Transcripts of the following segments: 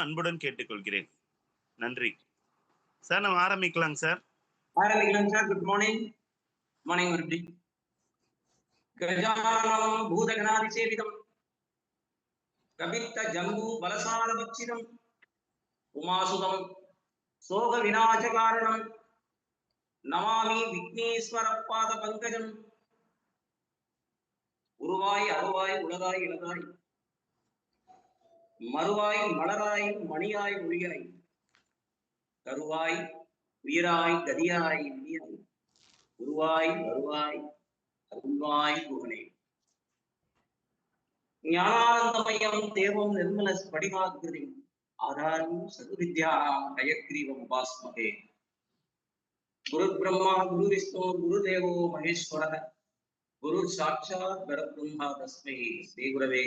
அன்புடன் கேட்டுக்கொள்கிறேன். நன்றி சார். நம்ம ஆரம்பிக்கலாங்க சார். ஆரம்பிக்கலாம் சார். Good morning. மார்னிங் மறுபடி. கஜானனம் பூதகணாதிசேவிதம் கபித்த ஜம்பு பலசாரபட்சிதம் உமாசுதம் சோக விநாசகாரணம் நமாமி விக்னேஸ்வர பாத பங்கஜம். உருவாய் அருவாய் உலகாய் இலகாய் மறுவாய் மலராய் மணியாய் ஒளியாய் கருவாய் உயிராய் கதியாய் விதியாய் உருவாய் வருவாய் அருள்வாய் புகழே. ஞானானந்தமயம் தேவம் நிர்மல ஸ்படிகாகிருதி ஆதாரம் சதுவித்யானாம் ஹயக்ரீவம் உபாஸ்மகே. குரு பிரம்மா குரு விஷ்ணு குரு தேவோ மகேஸ்வர குரு சாட்சாத் பரபிரம்மா தஸ்மை ஸ்ரீ குரவே.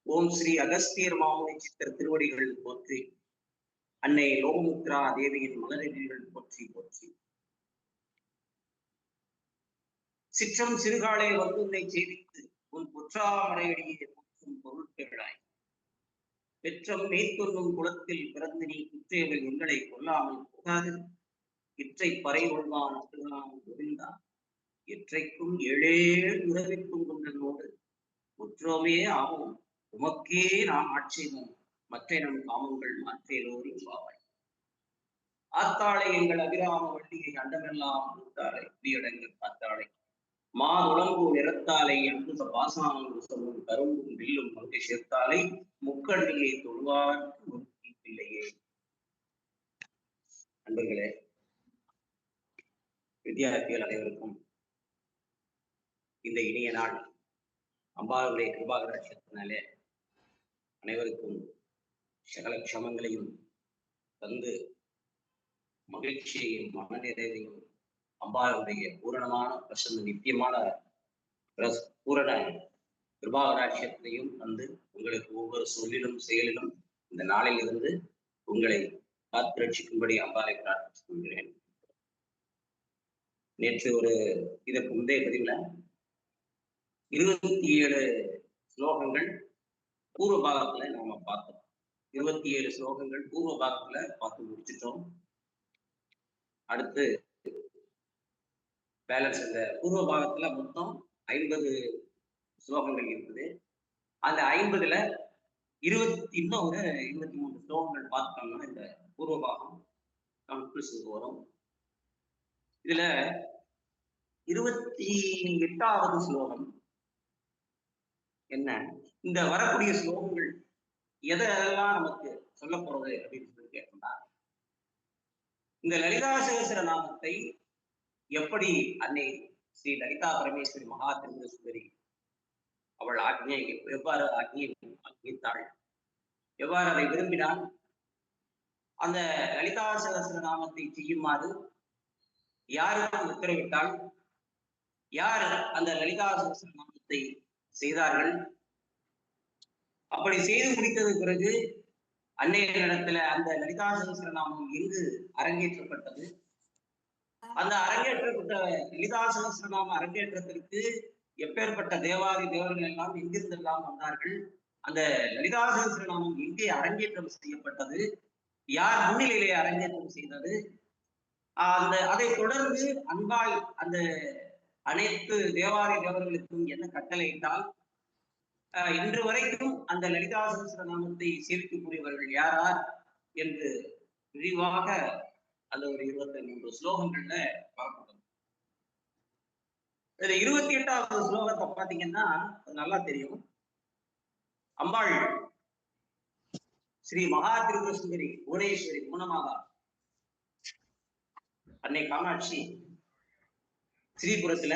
ஓம் ஸ்ரீ அகஸ்தியர் மாமுனி சித்திர திருவடிகள் போற்றி, அன்னை லோகமுத்ரா தேவியின் மலரடிகள் போற்றி போற்றி. சிற்றம் சிறுகாலை வந்து உன்னை சேவித்து உன் பொற்றாமரையடியே போற்றும் பொருட்களாய் பெற்றம் மேற்கொள்ளும் குளத்தில் பிறந்து நீ குற்றேவல் எங்களை கொல்லாமல் போகாது. இற்றை பறை கொள்வான் கோவிந்தா இற்றைக்கும் ஏழேழு உறவிற்கும் கொண்டனோடு முற்றோமே ஆகும் உமக்கே நாம் ஆட்சேபம் மற்ற நம் காமங்கள் மாற்றேலோரி பாவாய். ஆத்தாளை எங்கள் அபிராம வள்ளியை அண்டமெல்லாம் கொடுத்தாளை குடியடங்கள் பார்த்தாளை மா உடம்பு நிறத்தாலை அன்புத பாசாங்கு சொல்லும் கரும்பும் வில்லும் மங்கை சேர்த்தாலை முக்கண்ணியை தொழுவார்க்கு ஒரு தீப்பில்லையே. நண்பர்களே, வித்யார்த்திகள் அனைவருக்கும் இந்த இனிய நாள் அம்பாளுடைய கிருபாகராட்சத்தினாலே அனைவருக்கும் சகல க்ஷமங்களையும் தந்து மகிழ்ச்சியையும் மனநிறைவையும் அம்பாளுடைய பூரணமான பிரசன்ன நித்தியமான பூரண கிருபாகராட்சியத்தையும் வந்து உங்களுக்கு ஒவ்வொரு சொல்லிலும் செயலிலும் இந்த நாளில் இருந்து உங்களை காத்து ரட்சிக்கும்படி அம்பாளை பிரார்த்தித்துக் கொள்கிறேன். நேற்று இதற்கு முந்தைய பதிவுல 27 ஸ்லோகங்கள் பூர்வ பாகத்துல நாம பார்த்தோம். 27 ஸ்லோகங்கள் பூர்வ பாகத்துல பார்த்து முடிச்சிட்டோம். அடுத்து பேலன்ஸ் இந்த பூர்வ பாகத்துல மொத்தம் 50 ஸ்லோகங்கள் இருக்குது. அந்த 50ல இன்னும் ஒரு 23 ஸ்லோகங்கள் பார்த்தோம்னா இந்த பூர்வ பாகம் கன்க்ளூஷனுக்கு வரும். இதுல 28வது ஸ்லோகம் என்ன, இந்த வரக்கூடிய ஸ்லோகங்கள் எதெல்லாம் நமக்கு சொல்ல போறது அப்படின்னு சொல்லி கேட்டோம்னா, இந்த லலிதா சகஸ்ர நாமத்தை எப்படி அன்னை ஸ்ரீ லலிதா பரமேஸ்வரி மகா திரிபுர சுந்தரி அவள் எவ்வாறு ஆக்ஞித்தாள், எவ்வாறு அதை விரும்பினாள், அந்த லலிதா சகஸ்ர நாமத்தை செய்யுமாறு யாருக்கு உத்தரவிட்டாள், யார் அந்த லலிதா சகஸ்ர நாமத்தை செய்தார்கள், அப்படி செய்து முடித்தது பிறகு அன்னையரிடத்துல அந்த லலிதா சகஸ்ர நாமம் எங்கு அரங்கேற்றப்பட்டது, அந்த அரங்கேற்றப்பட்ட லலிதா சகஸ்ரநாம அரங்கேற்றத்திற்கு எப்பேற்பட்ட தேவாதி தேவர்கள் எல்லாம் எங்கிருந்தெல்லாம் வந்தார்கள், அந்த லலிதா சகஸ்ரநாமம் எங்கே அரங்கேற்றம் செய்யப்பட்டது, யார் முன்னிலையிலே அரங்கேற்றம் செய்தது, அதை தொடர்ந்து அன்பால் அந்த அனைத்து தேவாதி தேவர்களுக்கும் என்ன கட்டளையிட்டால் இன்று வரைக்கும் அந்த லலிதா சகஸ்ரநாமத்தை சேவிக்கக்கூடியவர்கள் யாரார் என்று விரிவாக அந்த ஒரு 23 ஸ்லோகங்கள்ல பார்க்கணும். இதுல 28வது ஸ்லோகத்தை பாத்தீங்கன்னா நல்லா தெரியும். அம்பாள் ஸ்ரீ மகா திரிபுர சுந்தரி புவனேஸ்வரி குணமாதா அன்னை காமாட்சி ஸ்ரீபுரத்துல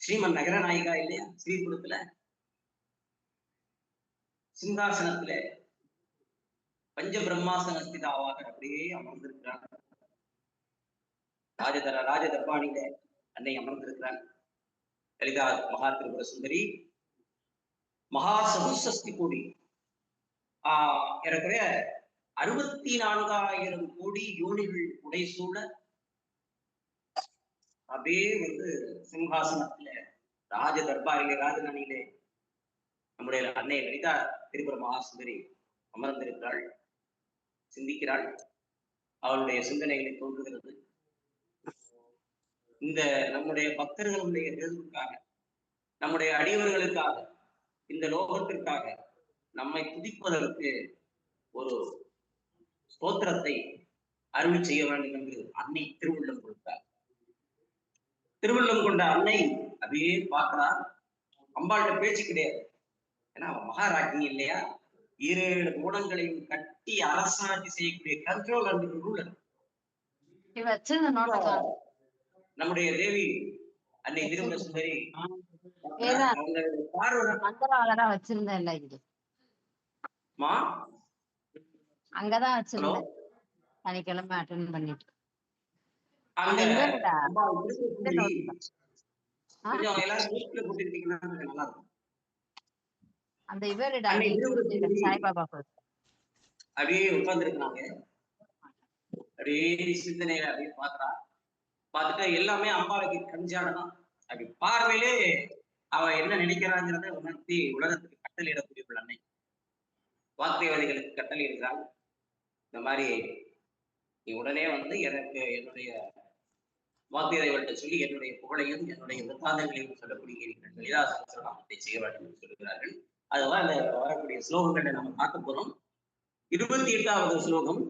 ஸ்ரீமன் நகர நாயிகா இல்லையா, ஸ்ரீபுரத்துல சிங்காசனத்துல பஞ்ச பிரம்மாசன ஸ்திதாவாக அப்படியே அமர்ந்திருக்கிறார். ராஜதர்பாணியில அன்னை அமர்ந்திருக்கிறார். லலிதா மகா திரிபுர சுந்தரி மகா சதுசஷ்டி கோடி ஏறக்குறைய 64,000 கோடி யோனிகள் உடைசூழ அப்படியே சிங்காசனத்துல ராஜ தர்பாரிலே ராஜதானியிலே நம்முடைய அன்னை லலிதா திரிபுர மகாசுந்தரி அமர்ந்திருக்கிறாள், சிந்திக்கிறாள், அவளுடைய சிந்தனைகளை தோன்றுகிறது. இந்த நம்முடைய பக்தர்களுடைய தேர்வுக்காக, நம்முடைய அடியவர்களுக்காக, இந்த லோகத்திற்காக நம்மை துதிப்பதற்கு ஒரு ஸ்தோத்திரத்தை அருள் செய்ய வேண்டும் என்று அன்னை திருவுள்ளம் கொடுத்தார். திருவுள்ளம் கொண்ட அன்னை அப்படியே பார்க்கிறார். அம்பாள்கிட்ட பேச்சு கிடையாது, ஏன்னா மகாராஜ்னி இல்லையா, 7 குணங்களையும் கட்டி அரசாட்சி செய்யக்கூடிய கண்ட்ரோல் அண்ட் ரூலர் நம்முடைய தேவி அன்னை திருமண சுந்தரி. அங்கதான் வச்சிருந்தேன் சனிக்கிழமை அட்டெண்ட் பண்ணிட்டு. அந்த இவருடா சாய்பாபா அப்படியே உட்கார்ந்துருக்காங்க. அப்படியே சிந்தனையில அப்படியே பாக்குறா. பார்த்துட்டு எல்லாமே அம்பாளுக்கு கஞ்சானதான். அப்படி பார்வையிலே அவ என்ன நினைக்கிறாங்கிறத உணர்த்தி உலகத்துக்கு கட்டளையிடக்கூடிய அன்னை வாக்தேவதைகளுக்கு கட்டளை இருக்கிறாள். இந்த மாதிரி நீ உடனே வந்து எனக்கு என்னுடைய வாக்தேவதைகள்கிட்ட சொல்லி என்னுடைய புகழையும் என்னுடைய விருத்தாந்தங்களையும் சொல்லக்கூடிய லலிதா சகஸ்ரநாமத்தை செய்ய வேண்டும் என்று சொல்கிறார்கள். அதுதான் இந்த வரக்கூடிய ஸ்லோகங்களை நம்ம பார்க்க போறோம். 28வது ஸ்லோகம்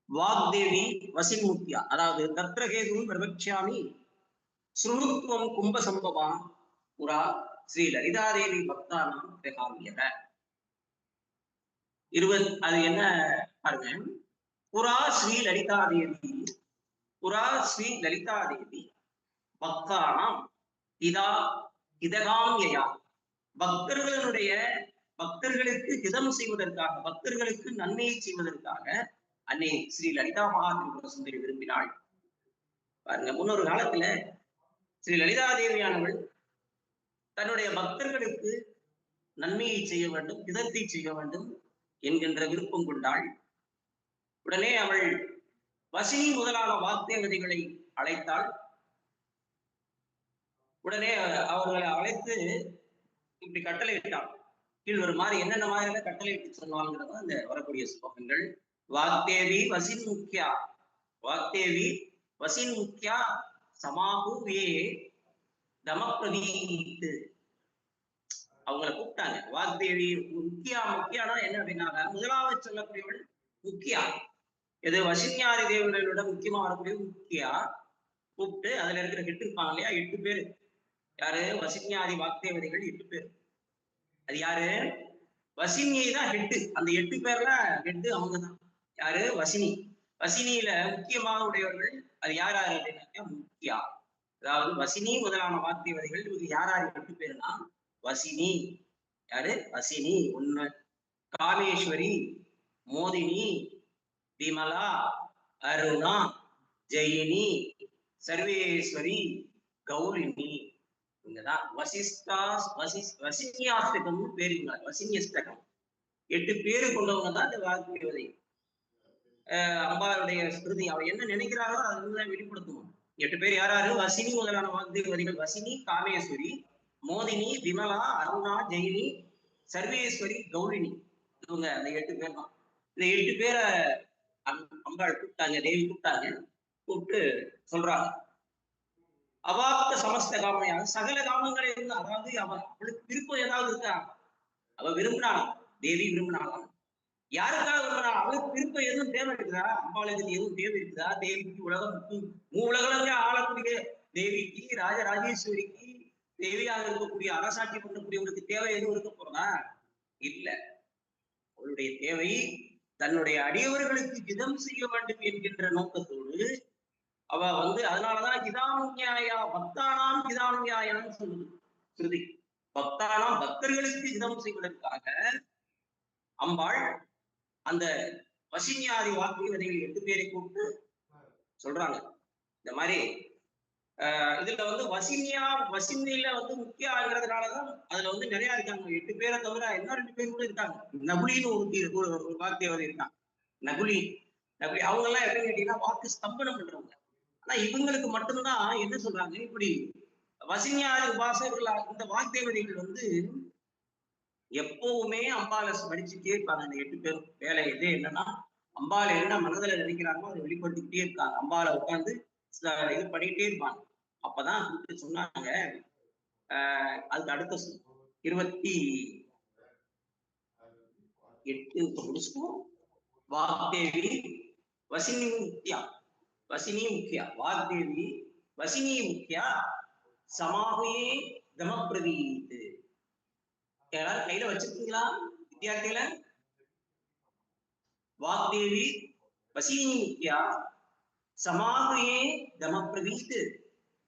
வாக்தேவி வசின்முக்தியா, அதாவது தத்ரகேதும் பிரபக்ஷாமி ஸ்ருணுத்வம் கும்ப சம்பவா புரா ஸ்ரீ லலிதாதேவி பக்தானாம் பிரகாமியக. அது என்ன பாருங்க, புரா ஸ்ரீ லலிதாதேவி, புரா ஸ்ரீ லலிதாதேவி பக்தானாம் இதகாமியா, பக்தர்களுக்கு ஹிதம் செய்வதற்காக, பக்தர்களுக்கு நன்மையை செய்வதற்காக அன்னை ஸ்ரீ லலிதா மகா திரிபுர சுந்தரி விரும்பினாள். பாருங்க, முன்னொரு காலத்துல ஸ்ரீ லலிதா தேவியானவள் தன்னுடைய பக்தர்களுக்கு நன்மையை செய்ய வேண்டும், ஹிதத்தை செய்ய வேண்டும் என்கின்ற விருப்பம் கொண்டாள். உடனே அவள் வசினி முதலான வாக்தேவதைகளை அழைத்தாள். உடனே அவர்களை அழைத்து இப்படி கட்டளையிட்டாள். கீழ் ஒரு மாதிரி என்னென்ன மாதிரி கட்டளையிட்டு சொன்னாங்கிறதா இந்த வரக்கூடிய ஸ்லோகங்கள். வாக்தேவி வசின் முக்கியா, வாக்தேவி வசின் முக்கியா சமாஹூவே தமப்பிரதீத்து. அவங்களை கூப்பிட்டாங்க. வாக்தேவி முக்கியானா என்ன அப்படின்னாங்க, முதலாவது சொல்லக்கூடியவள் முக்கியா. இது வசின்யாதி தேவர்களோட முக்கியமா வரக்கூடிய முக்கியா கூப்பிட்டு அதுல இருக்கிற 8 இருப்பாங்க இல்லையா, 8 பேரு. யாரு? வசின்யாதி வாக்தேவதைகள் 8 பேர். அது யாரு? வசினியை தான் ஹெட்டு. அந்த 8 பேர்ல ஹெட்டு அவங்க தான். யாரு? வசினி. வசினியில முக்கியமாக உடையவர்கள் அது யார் யாரு அப்படின்னாக்க முக்கியா. அதாவது வசினி முதலான வாக்தேவதைகள் இது யார் 8 பேருனா, வசினி யாரு? வசினி 1, காமேஸ்வரி, மோதினி, விமலா, அருணா, ஜெயினி, சர்வேஸ்வரி, கௌரினி. இங்கதான் வசின்யாஷ்டகம்னு பேருங்க. வசின்யஷ்டகம் 8 பேரு கொண்டவங்க தான் இந்த வாக்தேவதை. அம்பாளுடைய ஸ்மிருதி அவ என்ன நினைக்கிறாரோ அதுதான் வெளிப்படுத்துவோம். 8 பேர் யாராரு? வசினி முதலான வாக்தேவதைகள். வசினி, காமேஸ்வரி, மோதினி, விமலா, அருணா, ஜெயினி, சர்வேஸ்வரி, கௌரினி. இவங்க அந்த 8 பேர் தான். இந்த 8 பேரை அம்பாள் கூப்பிட்டாங்க, தேவி கூப்பிட்டாங்க. கூப்பிட்டு சொல்றாங்க, அவாப்த சமஸ்த காமையாக சகல காமங்களை இருந்து, அதாவது அவளுக்கு விருப்பம் ஏதாவது இருக்கா? அவ விரும்பினாலும், தேவி விரும்பினாலும் யாருக்காக விரும்பினா? அவளுக்கு விருப்பம் எதுவும் தேவை இருக்குதா? அம்பாளுக்கு எதுவும் தேவை இருக்குதா? தேவிக்கு உலகம் உலகங்க ஆளக்கூடிய தேவிக்கு, ராஜராஜேஸ்வரிக்கு தேவியாக இருக்கக்கூடிய அரசாட்சி பண்ணக்கூடியவங்களுக்கு தேவை எதுவும் இருக்க போறதா? இல்ல. அவளுடைய தேவை தன்னுடைய அடியவர்களுக்கு ஹிதம் செய்ய வேண்டும் என்கின்ற நோக்கத்தோடு அவ வந்து அதனாலதான் ஹிதானுஞாயா பக்தானாம் ஹிதானுஞாயான்னு சொல்லுது ஸ்ருதி. பக்தானாம் பக்தர்களுக்கு ஹிதம் செய்வதற்காக அம்பாள் அந்த வசின்யாதி வாக்தேவதைகள் 8 பேரை கூப்பிட்டு சொல்றாங்க. இந்த மாதிரி இதுல வந்து வசினியில வந்து முக்கியங்கிறதுனாலதான் அதுல வந்து நிறைய இருக்காங்க. 8 பேரை தவிர இன்னும் 2 பேர் கூட இருக்காங்க. நகுலின்னு ஒரு வாக்தேவதை இருக்காங்க. நகுலி அவங்க எல்லாம் எப்படின்னு கேட்டீங்கன்னா வாக்கு ஸ்தம்பனம் பண்றவங்க. ஆனா இவங்களுக்கு மட்டும்தான் என்ன சொல்றாங்க, இப்படி வசினியாதி உபாசகர்கள் இந்த வாக்தேவதைகள் வந்து எப்பவுமே அம்பாலை படிச்சுட்டே இருப்பாங்க. அந்த 8 பேரும் வேலை எது என்னன்னா, அம்பாலை என்ன மனதில் நினைக்கிறாங்களோ அதை வெளிப்படுத்திக்கிட்டே இருக்காங்க. அம்பாலை உட்காந்து இது பண்ணிக்கிட்டே இருப்பாங்க. அப்பதான் சொன்னாங்க, அதுக்கு அடுத்த 28 முடிச்சுக்கும் வாக்தேவி வசினி முக்கியா வாக்தேவி வசினி முக்கியா சமாகையே தமப்பிரதீத்து. எல்லாரும் கையில வச்சிருக்கீங்களா வித்தியார்த்திகள? வாக்தேவி வசினி முக்கியா சமாகையே தமப்பிரதீத்து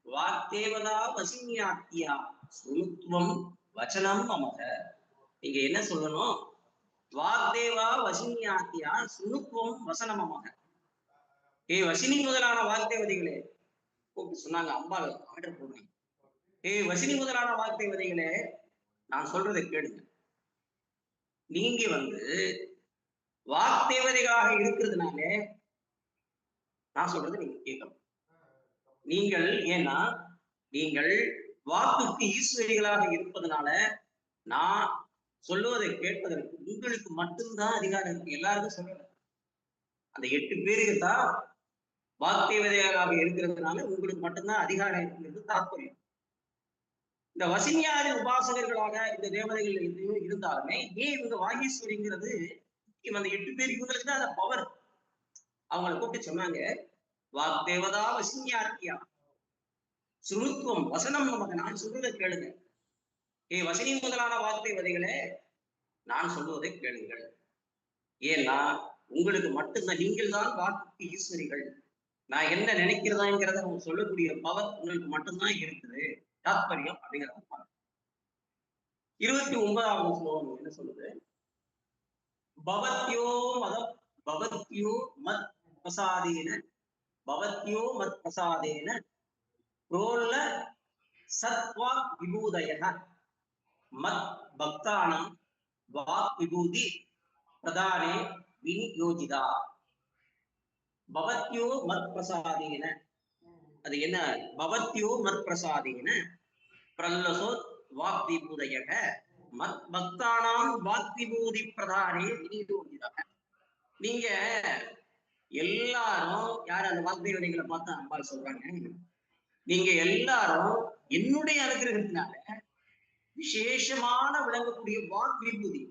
வாக்தேவதா வசினியாத்தியா சுனுத்வம் வச்சனம் அமக. நீங்க என்ன சொல்லணும்? வாக்தேவா வசினியாத்தியா சுனுத்வம் வசனம் அமக. வசினி முதலான வாக்தேவதைகளே கூப்பிட்டு சொன்னாங்க. அம்பாள் ஆர்டர் போடுறாங்க. வசினி முதலான வாக்தேவதைகளே, நான் சொல்றதை கேளுங்க. நீங்க வந்து வாக்தேவதைகளாக இருக்கிறதுனால நான் சொல்றது நீங்க கேட்கணும். நீங்கள் ஏன்னா நீங்கள் வாக்குக்கு ஈஸ்வரிகளாக இருப்பதனால நான் சொல்லுவதை கேட்பதற்கு உங்களுக்கு மட்டும்தான் அதிகாரம் இருக்கு. எல்லாருக்கும் சொல்லல. அந்த 8 பேருக்கு தான் வாக்தேவதைகளாக இருக்கிறதுனால உங்களுக்கு மட்டும்தான் அதிகாரம் இருக்கிறது தாற்பயம். இந்த வசினியாதி உபாசகர்களாக இந்த தேவதைகள் இருந்தாலுமே ஏன் இவங்க வாகீஸ்வரிங்கிறது அந்த 8 பேர் இவங்களுக்கு தான் அந்த பவர். அவங்களை கூப்பிட்டு சொன்னாங்க, வாக்தேவதா வசினியாத்தியா சுருத்துவம் வசனம் நமக்கு. நான் சொல்றதை கேளுங்க. வசினி முதலான வாக்தேவதைகளே, நான் சொல்லுவதை கேளுங்கள். ஏன்னா உங்களுக்கு மட்டும்தான், நீங்கள் தான் வாக்குக்கு ஈஸ்வரிகள். நான் என்ன நினைக்கிறதாங்கிறத அவங்க சொல்லக்கூடிய பவர் உங்களுக்கு மட்டும்தான் இருக்குது. தாத்பரியம் அப்படிங்கிறத 29வது ஸ்லோகம் என்ன சொல்லுது? பவத்யோ மத் பிரசாதேன புரோல்ல சத்வாக் விபூதயः மத் பக்தானாம் வாக் விபூதி பிரதானே விநியோஜிதா. பவத்யோ மத் பிரசாதேன, அது என்ன? பவத்யோ மத் பிரசாதேன பிரல்லசோ வாக் விபூதயः மத் பக்தானாம் வாக் விபூதி பிரதானே விநியோஜிதா. நீங்க எல்லாரும் யார் அந்த வாக்தேவதைகளை பார்த்து அம்பாள் சொல்றாங்க, நீங்க எல்லாரும் என்னுடைய அனுகிரகத்தினால விசேஷமான விளங்கக்கூடிய வாக்கு விபூதி,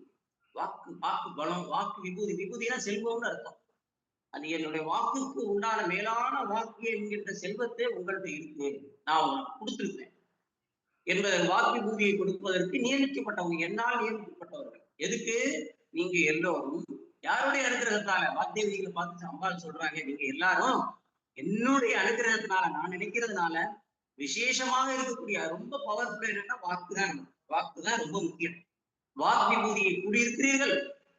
வாக்கு பலம், வாக்கு விபூதி, விபூதினா செல்வம்னு அர்த்தம். அது என்னுடைய வாக்குக்கு உண்டான மேலான வாக்கு என்கின்ற செல்வத்தை உங்கள்கிட்ட இருக்கு, நான் உங்களுக்கு கொடுத்துருக்கேன் என்பதை வாக்கு விபூதியை கொடுப்பதற்கு நியமிக்கப்பட்டவங்க, என்னால் நியமிக்கப்பட்டவர்கள். எதுக்கு? நீங்க எல்லோரும் யாருடைய அனுகிரகத்தால? வாக்தேவதிகளை பார்த்து அம்பாள் சொல்றாங்க, நீங்க எல்லாரும் என்னுடைய அனுகிரகத்தினால, நான் நினைக்கிறதுனால விசேஷமாக இருக்கக்கூடிய ரொம்ப பவர்ஃபுல் என்னன்னா வாக்குதான் ரொம்ப முக்கியம். வாக்கு விபூதியை கூடியிருக்கிறீர்கள்.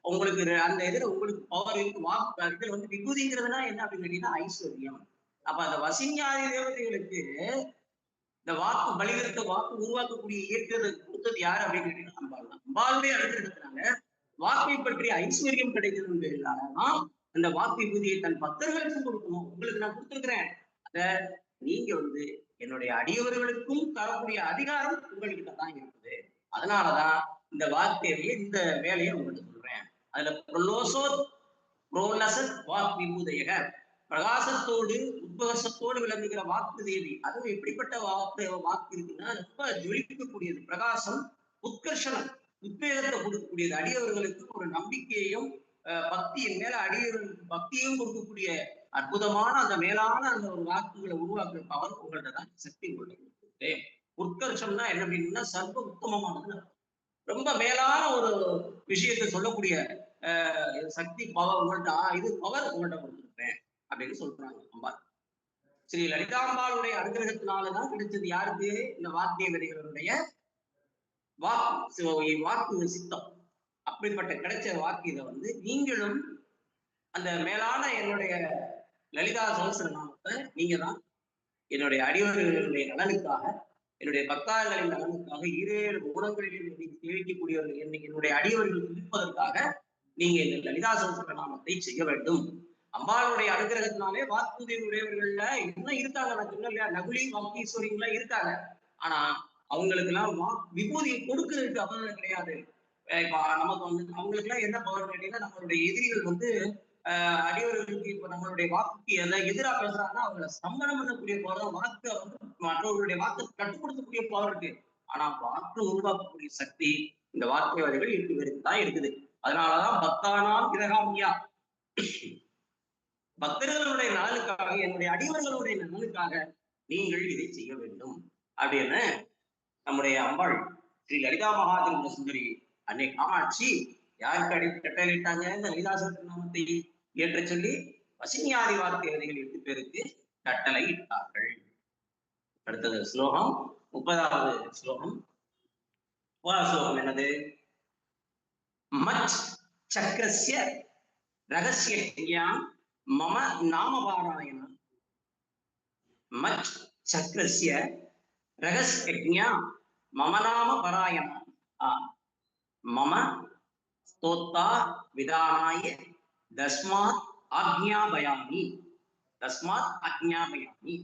உங்களுக்கு அந்த இதுல உங்களுக்கு பவர் இருக்கு. வாக்கு வந்து விபூதிங்கிறதுனா என்ன அப்படின்னு கேட்டீங்கன்னா ஐஸ்வர்யம். அப்ப அந்த வசிஞாதி தேவதைகளுக்கு இந்த வாக்கு பலிகரத்தை, வாக்கு உருவாக்கக்கூடிய இயக்கத்தை கொடுத்தது யாரு அப்படின்னு கேட்டீங்கன்னா அம்பாள் தான். அம்பாளுடைய அனுகிரகத்தினால வாக்கை பற்றி ஐஸ்வர்யம் கிடைக்கிறதுனாலதான் அந்த வாக்கு விபூதியை தன் பக்தர்களுக்கும் கொடுக்கணும். உங்களுக்கு நான் கொடுத்துருக்கிறேன். அத நீங்க வந்து என்னுடைய அடியவர்களுக்கும் தரக்கூடிய அதிகாரம் உங்கள்கிட்ட தான் இருக்குது. அதனாலதான் இந்த வாக்தேவியை, இந்த வேலையை உங்களுக்கு சொல்றேன். அதுல வாக் விபூதயக, பிரகாசத்தோடு உத்வகசத்தோடு விளங்குகிற வாக்கு தேவி. அதுவும் எப்படிப்பட்ட வாக்கு இருக்குன்னா ரொம்ப ஜொலிக்கக்கூடியது. பிரகாசம், உத்கர்ஷனம், உத்வேகத்தை கொடுக்கக்கூடியது. அடியவர்களுக்கு ஒரு நம்பிக்கையையும் பக்தியின் மேல அடியவர்களுக்கு பக்தியையும் கொடுக்கக்கூடிய அற்புதமான அந்த மேலான அந்த ஒரு வாக்குகளை உருவாக்குற பவர் உங்கள்ட்ட தான், சக்தி உங்கள்ட்ட. உத்கர்ஷம்னா என்ன அப்படின்னா சர்வ உத்தமமானது, ரொம்ப மேலான ஒரு விஷயத்தை சொல்லக்கூடிய சக்தி பவர் உங்கள்ட்ட, இது பவர் உங்கள்ட்ட கொடுத்துருப்பேன் அப்படின்னு சொல்றாங்க அம்பாள். ஸ்ரீ லலிதாம்பாளுடைய அனுகிரகத்தினாலதான் கிடைச்சது யாருக்கு? இந்த வாக்தேவதைகளுடைய வாக்கு சித்தம். அப்படிப்பட்ட கிடைச்ச வாக்கு இதை வந்து நீங்களும் அந்த மேலான என்னுடைய லலிதா சகஸ்ரநாமத்தை நீங்க தான் என்னுடைய அடியவர்களுடைய நலனுக்காக, என்னுடைய பக்தர்களின் நலனுக்காக, 7 குணங்களில் தெரிவிக்கக்கூடியவர்கள் என்னுடைய அடியவர்கள் இருப்பதற்காக நீங்க இந்த லலிதா சகஸ்ரநாமத்தை செய்ய வேண்டும். அம்பாளுடைய அனுகிரகத்தினாலே வாக்குதேவி உடையவர்கள்ல இன்னும் இருக்காங்க. நான் சொன்ன இல்லையா, நகுலி வாக்கீஸ்வரிங்களா இருக்காங்க. ஆனா அவங்களுக்கு எல்லாம் விபூதியை கொடுக்கறதுக்கு அவர்கள் கிடையாது. இப்ப நமக்கு வந்து அவங்களுக்கு எல்லாம் என்ன பவர் கேட்டீங்கன்னா, நம்மளுடைய எதிரிகள் வந்து அடியவர்களுக்கு இப்ப நம்மளுடைய வாக்குக்கு எதிராக பேசுறாங்கன்னா அவங்களை சம்மணம் பண்ணக்கூடிய பவர், வாக்கு வந்து மற்றவர்களுடைய வாக்கு கட்டுப்படுத்தக்கூடிய பவர் இருக்கு. ஆனா வாக்கு உருவாக்கக்கூடிய சக்தி இந்த வாக்கியவாதிகள் தான் இருக்குது. அதனாலதான் பக்தானாம் கிரகாமியா, பக்தர்களுடைய நலனுக்காக, என்னுடைய அடிவர்களுடைய நலனுக்காக நீங்கள் இதை செய்ய வேண்டும் அப்படின்னு நம்முடைய அம்பாள் ஸ்ரீ லலிதா மகாதிரிபுர சுந்தரி அன்னை காமாட்சி யாருக்கு கட்டளையிட்டாங்க? இந்த லலிதா சஹஸ்ரநாமத்தை ஏற்ற சொல்லி வசினியாதி வார்த்தைகள் 8 பேருக்கு கட்டளை இட்டார்கள். அடுத்தது ஸ்லோகம் 30வது ஸ்லோகம். ஸ்லோகம் என்னது? மச் சக்கரஸ்ய ரகசிய மம நாமபாராயண. மச் சக்கரஸ்ய ரகசிய மம நாம பாராயண. மம ஸ்தோத்தா விதானாய தஸ்மாத் ஆக்ஞாபயாமி. தஸ்மாத் ஆக்ஞாபயாமி.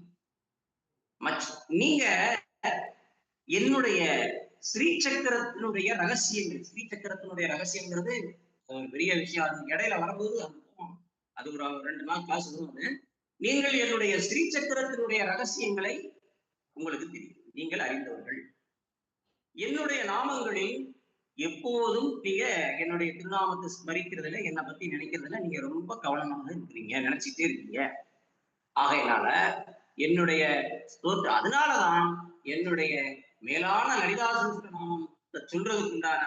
மச் நீங்க என்னுடைய ஸ்ரீசக்கரத்தினுடைய ரகசியங்கள், ஸ்ரீசக்கரத்தினுடைய ரகசியங்கிறது ஒரு பெரிய விஷயம். அது இடையில வரும்போது அது ஒரு 2 நாள் கிளாஸ் வருவது. நீங்கள் என்னுடைய ஸ்ரீசக்கரத்தினுடைய ரகசியங்களை உங்களுக்கு தெரியும், நீங்கள் அறிந்தவர்கள். என்னுடைய நாமங்களில் எப்போதும் நீங்க என்னுடைய திருநாமத்தை ஸ்மரிக்கிறதுல, என்னை பத்தி நினைக்கிறதுல நீங்க ரொம்ப கவனமாக இருக்கிறீங்க, நினைச்சிட்டே இருக்கீங்க. ஆகையினால என்னுடைய அதனாலதான் என்னுடைய மேலான லலிதா சஹஸ்ரநாமத்தை சொல்றதுக்கு உண்டான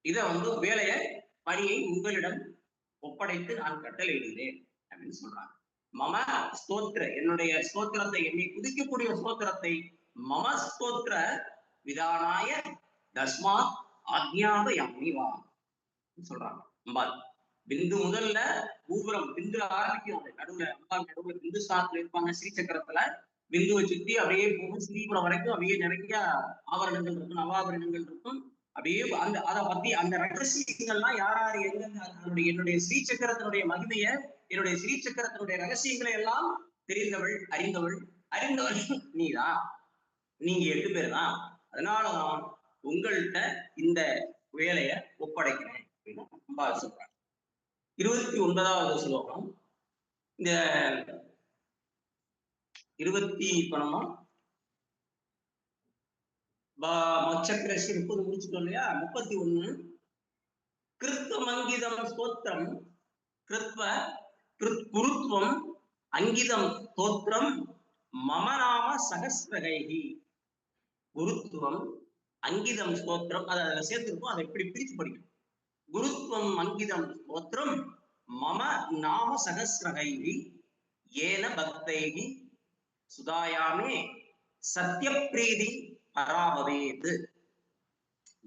இதை வந்து வேலையை பணியை உங்களிடம் ஒப்படைத்து நான் கட்டளையிடுகிறேன் அப்படின்னு சொல்றாங்க. மம ஸ்தோத்திர, என்னுடைய ஸ்தோத்திரத்தை, என்னை குதிக்கக்கூடிய ஸ்தோத்திரத்தை மம ஸ்தோத்திர விதானாய தஸ்மாத் ஆக்ஞாபயாமி வா சொல்றாங்க அம்பாள். பிந்து முதல்ல பூபுரம் பிந்துல ஆரம்பிக்கும். அந்த நடுவுல அம்பாள் நடுவுல பிந்து ஸ்தானத்துல இருப்பாங்க. ஸ்ரீசக்கரத்துல பிந்துவை சுத்தி அப்படியே போகும் ஸ்ரீபுரம் வரைக்கும். அப்படியே நிறைய ஆபரணங்கள் இருக்கும், நவாபரணங்கள் இருக்கும். அப்படியே அந்த அதை பத்தி அந்த ரகசியங்கள்லாம் யார் யார் எங்க என்னுடைய ஸ்ரீசக்கரத்தினுடைய மகிமைய, என்னுடைய ஸ்ரீசக்கரத்தினுடைய ரகசியங்களை எல்லாம் தெரிந்தவள், அறிந்தவள் நீதான். நீங்க 8 பேர் தான். அதனாலதான் உங்கள்கிட்ட இந்த வேலையை ஒப்படைக்கிறேன் அப்படின்னு அம்பாள் சொல்றாங்க. 29வது ஸ்லோகம். இந்த 20 மச்சக்கரசி 30 முடிச்சுட்டோம் இல்லையா? 31 கிருத்வம் அங்கிதம் ஸ்தோத்திரம் கிருத்வ குருத்வம் அங்கிதம் ஸ்தோத்திரம் மமநாம சகஸ்ரகைஹி. குருத்துவம் அங்கிதம் ஸ்தோத்திரம், அதை அதுல சேர்த்திருக்கும். அதை எப்படி பிரித்து படிக்கணும்? குருத்வம் அங்கிதம் ஸ்தோத்திரம் மம நாம சகஸ்ரகைஹி ஏன பக்தைஹி சுதாயாமே சத்யப்ரீதி பராபவேத்.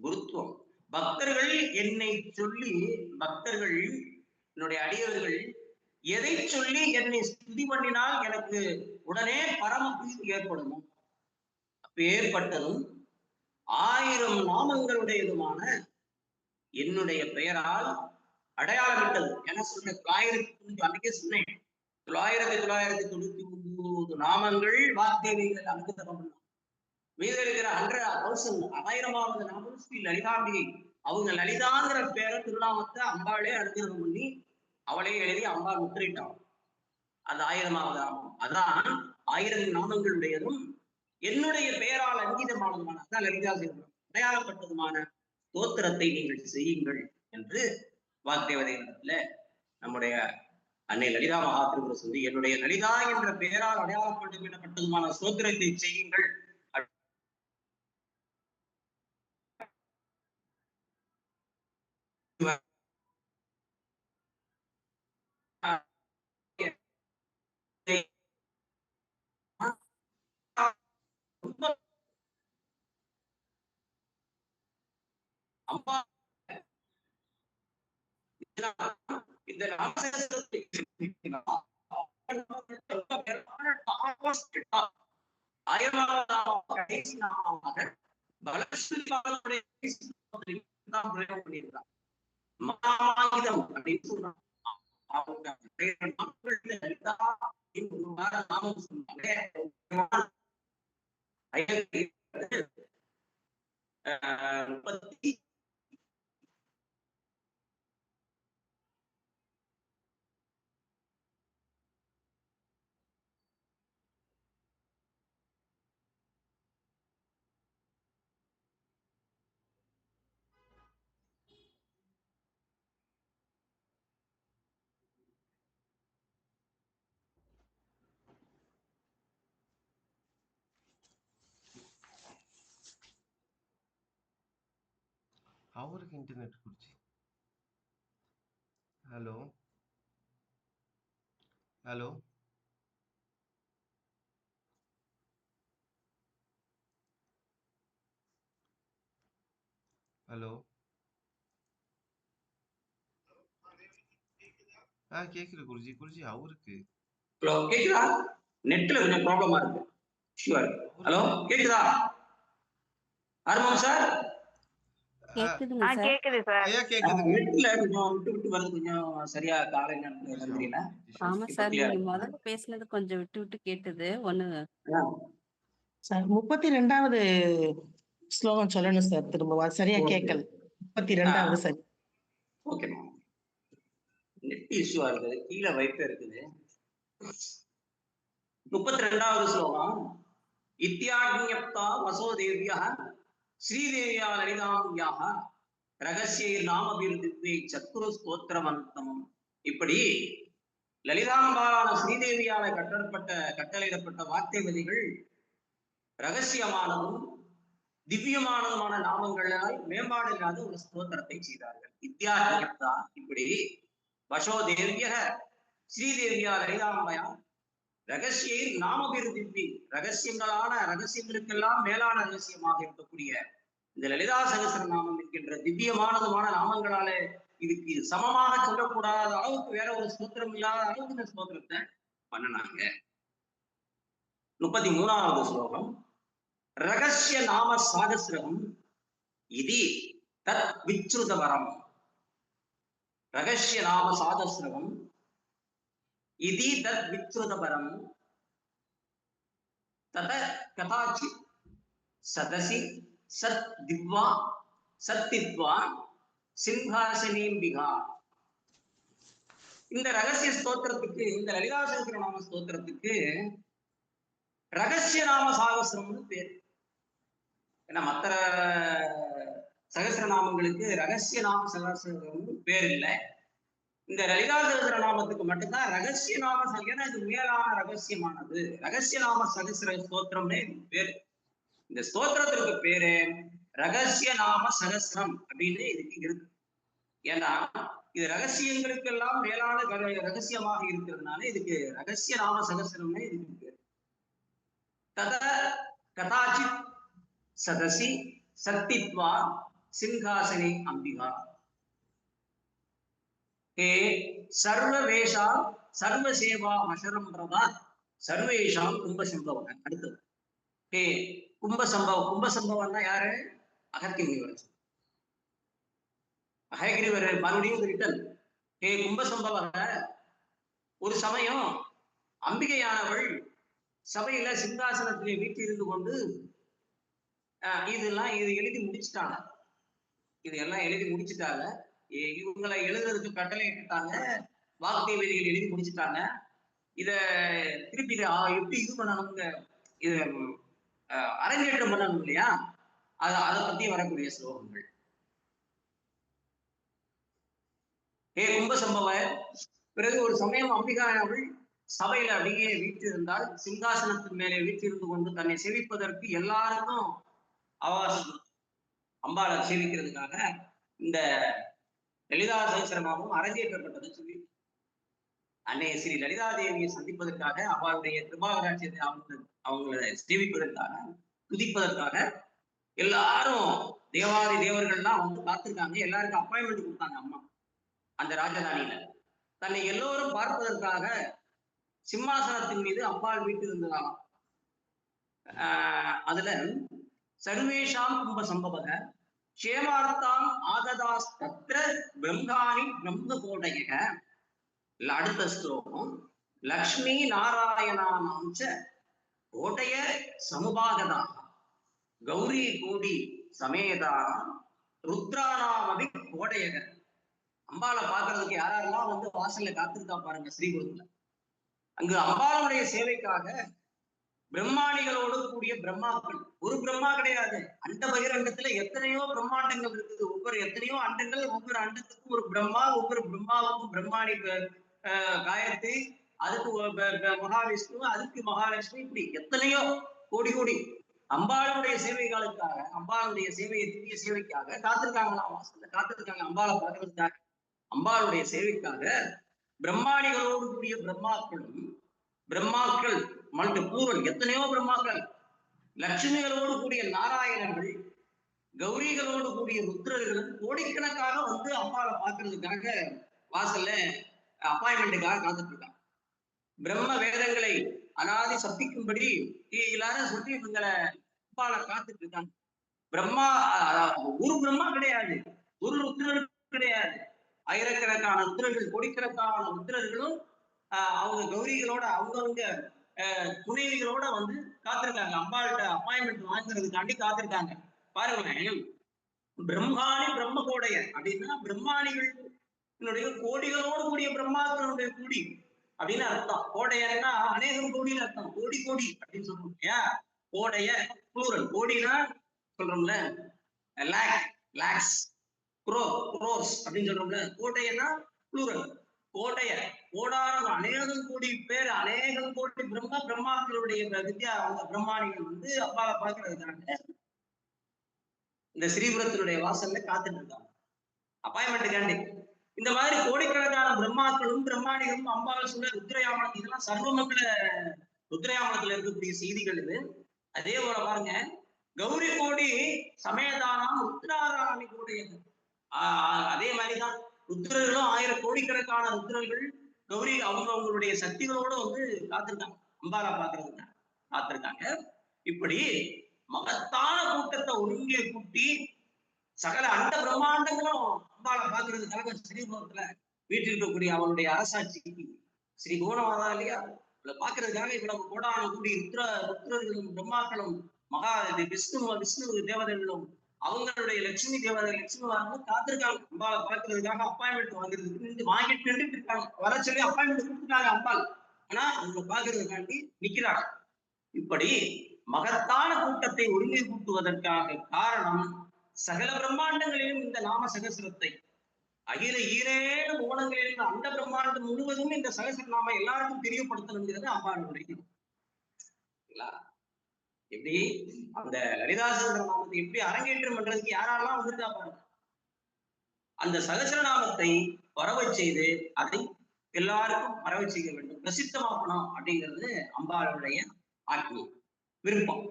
குருத்துவம், பக்தர்கள் என்னை சொல்லி, பக்தர்கள் என்னுடைய அடியவர்கள் எதை சொல்லி என்னை ஸ்துதி பண்ணினால் எனக்கு உடனே பரம பிரீதி ஏற்படணும். ஏற்பட்டதும் 1000 நாமங்களுடையதுமான என்னுடைய பெயரால் அடையாளமிட்டது. என்ன சொல்றேன்? 999 அன்னைக்கே சொன்னேன். 999 நாமங்கள் வாக்தேவிகள் அனுகிரகம். மீத இருக்கிற 1000வது நாமம் ஸ்ரீ லலிதாம்பிகை. அவங்க லலிதாங்கிற பேரை, திருநாமத்தை அம்பாளே அனுகிரகம் பண்ணி அவளே எழுதி அம்பாள் முத்திரிட்டான். அது 1000வது நாமம். அதான் 1000 நாமங்களுடையதும் என்னுடைய பெயரால் அங்கீதமானதுமான, அதான் லலிதா அடையாளப்பட்டதுமான ஸ்தோத்திரத்தை நீங்கள் செய்யுங்கள் என்று வாக்தேவதையிடத்துல நம்முடைய அன்னை லலிதா மகாதிரிபுர சுந்தரி என்னுடைய லலிதா என்ற பெயரால் அடையாளப்பட்டதுமான ஸ்தோத்திரத்தை செய்யுங்கள். அம்மா இந்த நாமசேஸ்வரத்தை அவருக்கு இன்டர்நெட் குடிச்சு. ஹலோ ஹலோ ஹலோ கேக்குது குருஜி. குருஜி அவருக்கு ஹலோ கேக்குதா? நெட்ல கொஞ்சம் ப்ராப்ளமா இருக்கு. ஷூர். ஹலோ கேக்குதா? ஆர்மம் சார் கேக்குதுங்க சார். கேக்குது சார். ஐயா கேக்குது. நெட்ல கொஞ்சம் விட்டு விட்டு வருது, கொஞ்சம் சரியா காலை நேரத்துல தெரியல. ஆமா சார், நீங்க முதல்ல பேசுனது கொஞ்சம் விட்டு விட்டு கேட்டது. ஒண்ணு சார் 32வது ஸ்லோகம் சொல்லணும் சார். திரும்ப சரியா கேட்கல. 32வது சரி. ஓகே. நெட் இஷ்யூவா இருக்குது, கீழே வைப்பு இருக்குது. 32வது ஸ்லோகம். இத்தியாஜ்ஞப்தா வசோதேவியா ஸ்ரீதேவியா லலிதாம்பியாக ரகசிய நாமபிருதி சத்துரு ஸ்தோத்திரமந்தம். இப்படி லலிதாம்பாலான ஸ்ரீதேவியால கட்டளையிடப்பட்ட வார்த்தைவதிகள் ரகசியமானதும் திவ்யமானதுமான நாமங்களால் மேம்பாடு இல்லாத ஒரு ஸ்தோத்திரத்தை செய்தார்கள். இத்தியாஜ்ஞப்தா இப்படி வசோதேவிய ஸ்ரீதேவியா லலிதாம்பயா ரகசிய நாமபிருதி ரகசியங்களுக்கெல்லாம் மேலான ரகசியமாக இருக்கக்கூடிய இந்த லலிதா சகஸ்ர நாமம் என்கின்ற திவ்யமானதுமான நாமங்களால இதுக்கு சமமாக சொல்லக்கூடாத அளவுக்கு வேற ஒரு ஸ்தோத்திரம் இல்லாத அளவுக்கு இந்த ஸ்தோத்திரத்தை பண்ணினாங்க. 33வது ஸ்லோகம். ரகசிய நாம சாகசிரம் இது தத் விச்ருதவரம். ரகசிய நாம சாகசிரம் இது தத் விச்ருதவரம் தத கதாச்சி சதசி சத் திவ்வா சத்தித்வா சிம்ஹாசனேம்பிகா. இந்த ரகசிய ஸ்தோத்திரத்துக்கு, இந்த லலிதா சகஸ்ரநாம ஸ்தோத்திரத்துக்கு ரகசிய நாம சாகசிரம்னு பேர். ஏன்னா மற்ற சகஸ்ரநாமங்களுக்கு ரகசிய நாம சகஸ்ரம்னு பேர் இல்லை. இந்த லலிதா சகஸ்ரநாமத்துக்கு மட்டும்தான் ரகசிய நாம. ஏன்னா இது மேலான ரகசியமானது. ரகசிய நாம சகஸ்ர ஸ்தோத்திரம்னே பேரு. இந்த ஸ்தோத்திரத்திற்கு பேரு ரகசிய நாம சகஸ்ரம் அப்படின்னு இதுக்கு இருக்கு. ஏன்னா இது ரகசியங்களுக்கெல்லாம் மேலான ரகசியமாக இருக்கிறதுனால இதுக்கு ரகசிய நாம சகஸ்ரம்னே இதுக்கு பேரு. தத கதாச்சித் சதசி சத்தித்வா சிங்காசனே அம்பிகா. ஹே சர்வவேஷா சர்வசேவா மசரம் பிரதா சர்வேஷாம் கும்பசம்பவம். அடுத்தது ஹே கும்பசம்பவம். கும்பசம்பவம்னா யாரு? அகத்தியவர். அககிரிவர் மறுபடியும் ரிட்டன். ஹே கும்பசம்பவ. ஒரு சமயம் அம்பிகையானவள் சபையில சிங்காசனத்திலே வீட்டிலிருந்து கொண்டு இது எழுதி முடிச்சுட்டாங்க. இதெல்லாம் எழுதி முடிச்சுட்டாங்க. இவங்களை எழுதுறதுக்கு கட்டளை இட்டுட்டாங்க. வாக்தேவதிகள் எழுதி முடிச்சுட்டாங்க. இத திருப்பி எப்படி இது பண்ணணுங்க, இது அரங்கேற்றம் பண்ணணும் இல்லையா? அதை பத்தி வரக்கூடிய ஸ்லோகங்கள். ஹே கும்ப சம்பவ. பிறகு ஒரு சமயம் அம்பிகானவள் சபையில அப்படியே வீற்றிருந்தால், சிங்காசனத்தின் மேலே வீற்றிருந்து கொண்டு தன்னை சேவிப்பதற்கு எல்லாருக்கும் அவகாசம், அம்பாளை சேவிக்கிறதுக்காக இந்த லலிதா சகஸ்ரநாமம் அரங்கேற்றப்பட்டது சொல்லி அன்னை ஸ்ரீ லலிதா தேவியை சந்திப்பதற்காக, அவளுடைய கிருபாகராட்சியத்தை அவங்களை சேவிப்பதற்காக, துதிப்பதற்காக எல்லாரும் தேவாதி தேவர்கள்லாம் வந்து பார்த்திருக்காங்க. எல்லாருக்கும் அப்பாயின்மெண்ட் கொடுத்தாங்க அம்மா அந்த ராஜதானியில. தன்னை எல்லோரும் பார்ப்பதற்காக சிம்மாசனத்தின் மீது அம்பாள் வீட்டு இருந்ததாம். அதுல சர்வேஷாம் கும்ப சம்பவக க்ஷேமார்த்தாம் ஆகதாஸ்தத்ர பிரம்மாணி பிரம்ம கோடயக. அடுத்த ஸ்லோகம். லக்ஷ்மி நாராயணானாம் ச கோடய சமுபாகதாக கௌரி கோடி சமேதானாம் ருத்ரானாமபி கோடையகர். அம்பாளை பாக்குறதுக்கு யாரெல்லாம் வந்து வாசல்ல காத்திருக்கா பாருங்க ஸ்ரீகுருத்துல. அங்கு அம்பாளுடைய சேவைக்காக பிரம்மாணிகளோடு கூடிய பிரம்மாக்கள், ஒரு பிரம்மா கிடையாது, அண்ட பகிரண்டத்துல எத்தனையோ பிரம்மாண்டங்கள் இருக்குது. ஒவ்வொரு எத்தனையோ அண்டங்கள், ஒவ்வொரு அண்டத்துக்கும் ஒரு பிரம்மா, ஒவ்வொரு பிரம்மாவுக்கும் பிரம்மாணி காயத்ரி, அதுக்கு மகாவிஷ்ணு, அதுக்கு மகாலட்சுமி, இப்படி எத்தனையோ கோடி கோடி அம்பாளுடைய சேவைகளுக்காக, அம்பாளுடைய சேவையை திவ்ய சேவைக்காக காத்திருக்காங்களாம். வாசல்ல காத்திருக்காங்க அம்பாளை பார்க்கறதுக்காக. அம்பாளுடைய சேவைக்காக பிரம்மாணிகளோடு கூடிய பிரம்மாக்களும், பிரம்மாக்கள் மல்டி பூரல் எத்தனையோ பிரம்மாக்கள், லட்சுமிகளோடு கூடிய நாராயணர்கள், கௌரிகளோடு கூடிய ருத்ரர்கள் கோடிக்கணக்காக வந்து அம்பாளை பார்க்கறதுக்காக வாசல்ல அப்பாயின்மெண்ட்டுக்காக காத்துட்டு இருக்காங்க. பிரம்ம வேதங்களை அனாதி சப்திக்கும்படி எல்லாரும் சொல்லி இவங்களை அம்பாளை காத்துட்டு இருக்காங்க. பிரம்மா ஒரு பிரம்மா கிடையாது, ஒரு ருத்ரர்கள் கிடையாது, ஆயிரக்கணக்கான ருத்ரர்கள், கோடிக்கணக்கான ருத்ரர்களும் அவங்க கௌரிகளோட அவங்கவுங்க துணைவிகளோட வந்து காத்திருக்காங்க. அம்பாள்கிட்ட அப்பாயின்மெண்ட் வாங்குறதுக்காண்டி காத்திருக்காங்க. பாருங்களேன், பிரம்மாணி பிரம்ம கோடைய அப்படின்னா பிரம்மாணிகளுடைய கோடிகளோடு கூடிய பிரம்மாக்களுடைய கூடி அப்படின்னு அர்த்தம். கோடையன்னா அநேகம் கோடின்னு அர்த்தம், கோடி கோடி அப்படின்னு சொல்றோம் இல்லையா. கோடைய ப்ளூரல், கோடினா சொல்றோம்ல லேக்ஸ், குரோர்ஸ் அப்படின்னு சொல்றோம்ல. கோடையன்னா ப்ளூரல், கோடைய கோடான அநேகம் கோடி பேர், அநேகம் கோடி பிரம்மாக்களுடைய வித்யா அவங்க பிரம்மாணிகள் வந்து அப்பாவை பார்க்கறதுக்காக இந்த ஸ்ரீபுரத்தினுடைய வாசல்ல காத்துட்டு இருக்காங்க அப்பாயின்மெண்ட்டுக்காண்டி. இந்த மாதிரி கோடிக்கணக்கான பிரம்மாக்களும் பிரம்மாணிகளும் அம்பாவை சொல்ல ருத்ரயாமலம், இதெல்லாம் சர்வமங்கள ருத்ரயாமலத்துல இருக்கக்கூடிய செய்திகள் இது. அதே போல பாருங்க, கௌரி கோடி சமேதானாம் ருத்ராராமி கோடையது. அதே மாதிரிதான் ருத்ரர்களும் ஆயிரம் கோடிக்கணக்கான ருத்ரர்கள் கௌரி அவங்களுடைய சக்திகளோட வந்து காத்திருக்காங்க, அம்பாலா பாக்குறதுக்கு காத்திருக்காங்க. இப்படி மகத்தான கூட்டத்தை ஒருங்கே கூட்டி சகல அண்ட பிரம்மாண்டங்களும் அம்பாலை பாக்குறதுக்காக ஸ்ரீபுரத்துல வீட்டில் இருக்கக்கூடிய அவளுடைய அரசாட்சிக்கு ஸ்ரீ புவனமாதா இல்லையா, இவளை பாக்குறதுக்காக இவ்வளவு கோடான கூடி ருத்ரர்களும் பிரம்மாக்களும் மகா விஷ்ணு தேவதைகளும் அவங்களுடைய லட்சுமி தேவதை லட்சுமி காத்திருக்காங்க அம்பாலை பார்க்கறதுக்காக. அப்பாயின்மெண்ட் வாங்குறதுக்கு வாங்கிட்டு நின்றுட்டு இருக்காங்க. வர சொல்லி அப்பாயின்மெண்ட் கொடுத்துட்டாங்க அம்பாள், ஆனா அவங்க பாக்குறதுக்காண்டி நிக்கிறாங்க. இப்படி மகத்தான கூட்டத்தை ஒருங்கை கூட்டுவதற்காக காரணம், சகல பிரம்மாண்டங்களிலும் இந்த நாம சகசிரத்தை, அகில ஈரேழு கோணங்களில் அண்ட பிரம்மாண்டம் முழுவதும் இந்த சகசிரநாம எல்லாருக்கும் தெரியப்படுத்தணுங்கிறது அம்பாளுடைய. எப்படி அந்த லலிதாசகர நாமத்தை எப்படி அரங்கேற்றம் பண்றதுக்கு யாரெல்லாம் வந்திருக்கா பாருங்க. அந்த சகசிரநாமத்தை வரவை செய்து அதை எல்லாருக்கும் வரவை செய்ய வேண்டும், பிரசித்தமாக்கணும் அப்படிங்கிறது அம்பாளுடைய ஆக்ஞை, விருப்பம்.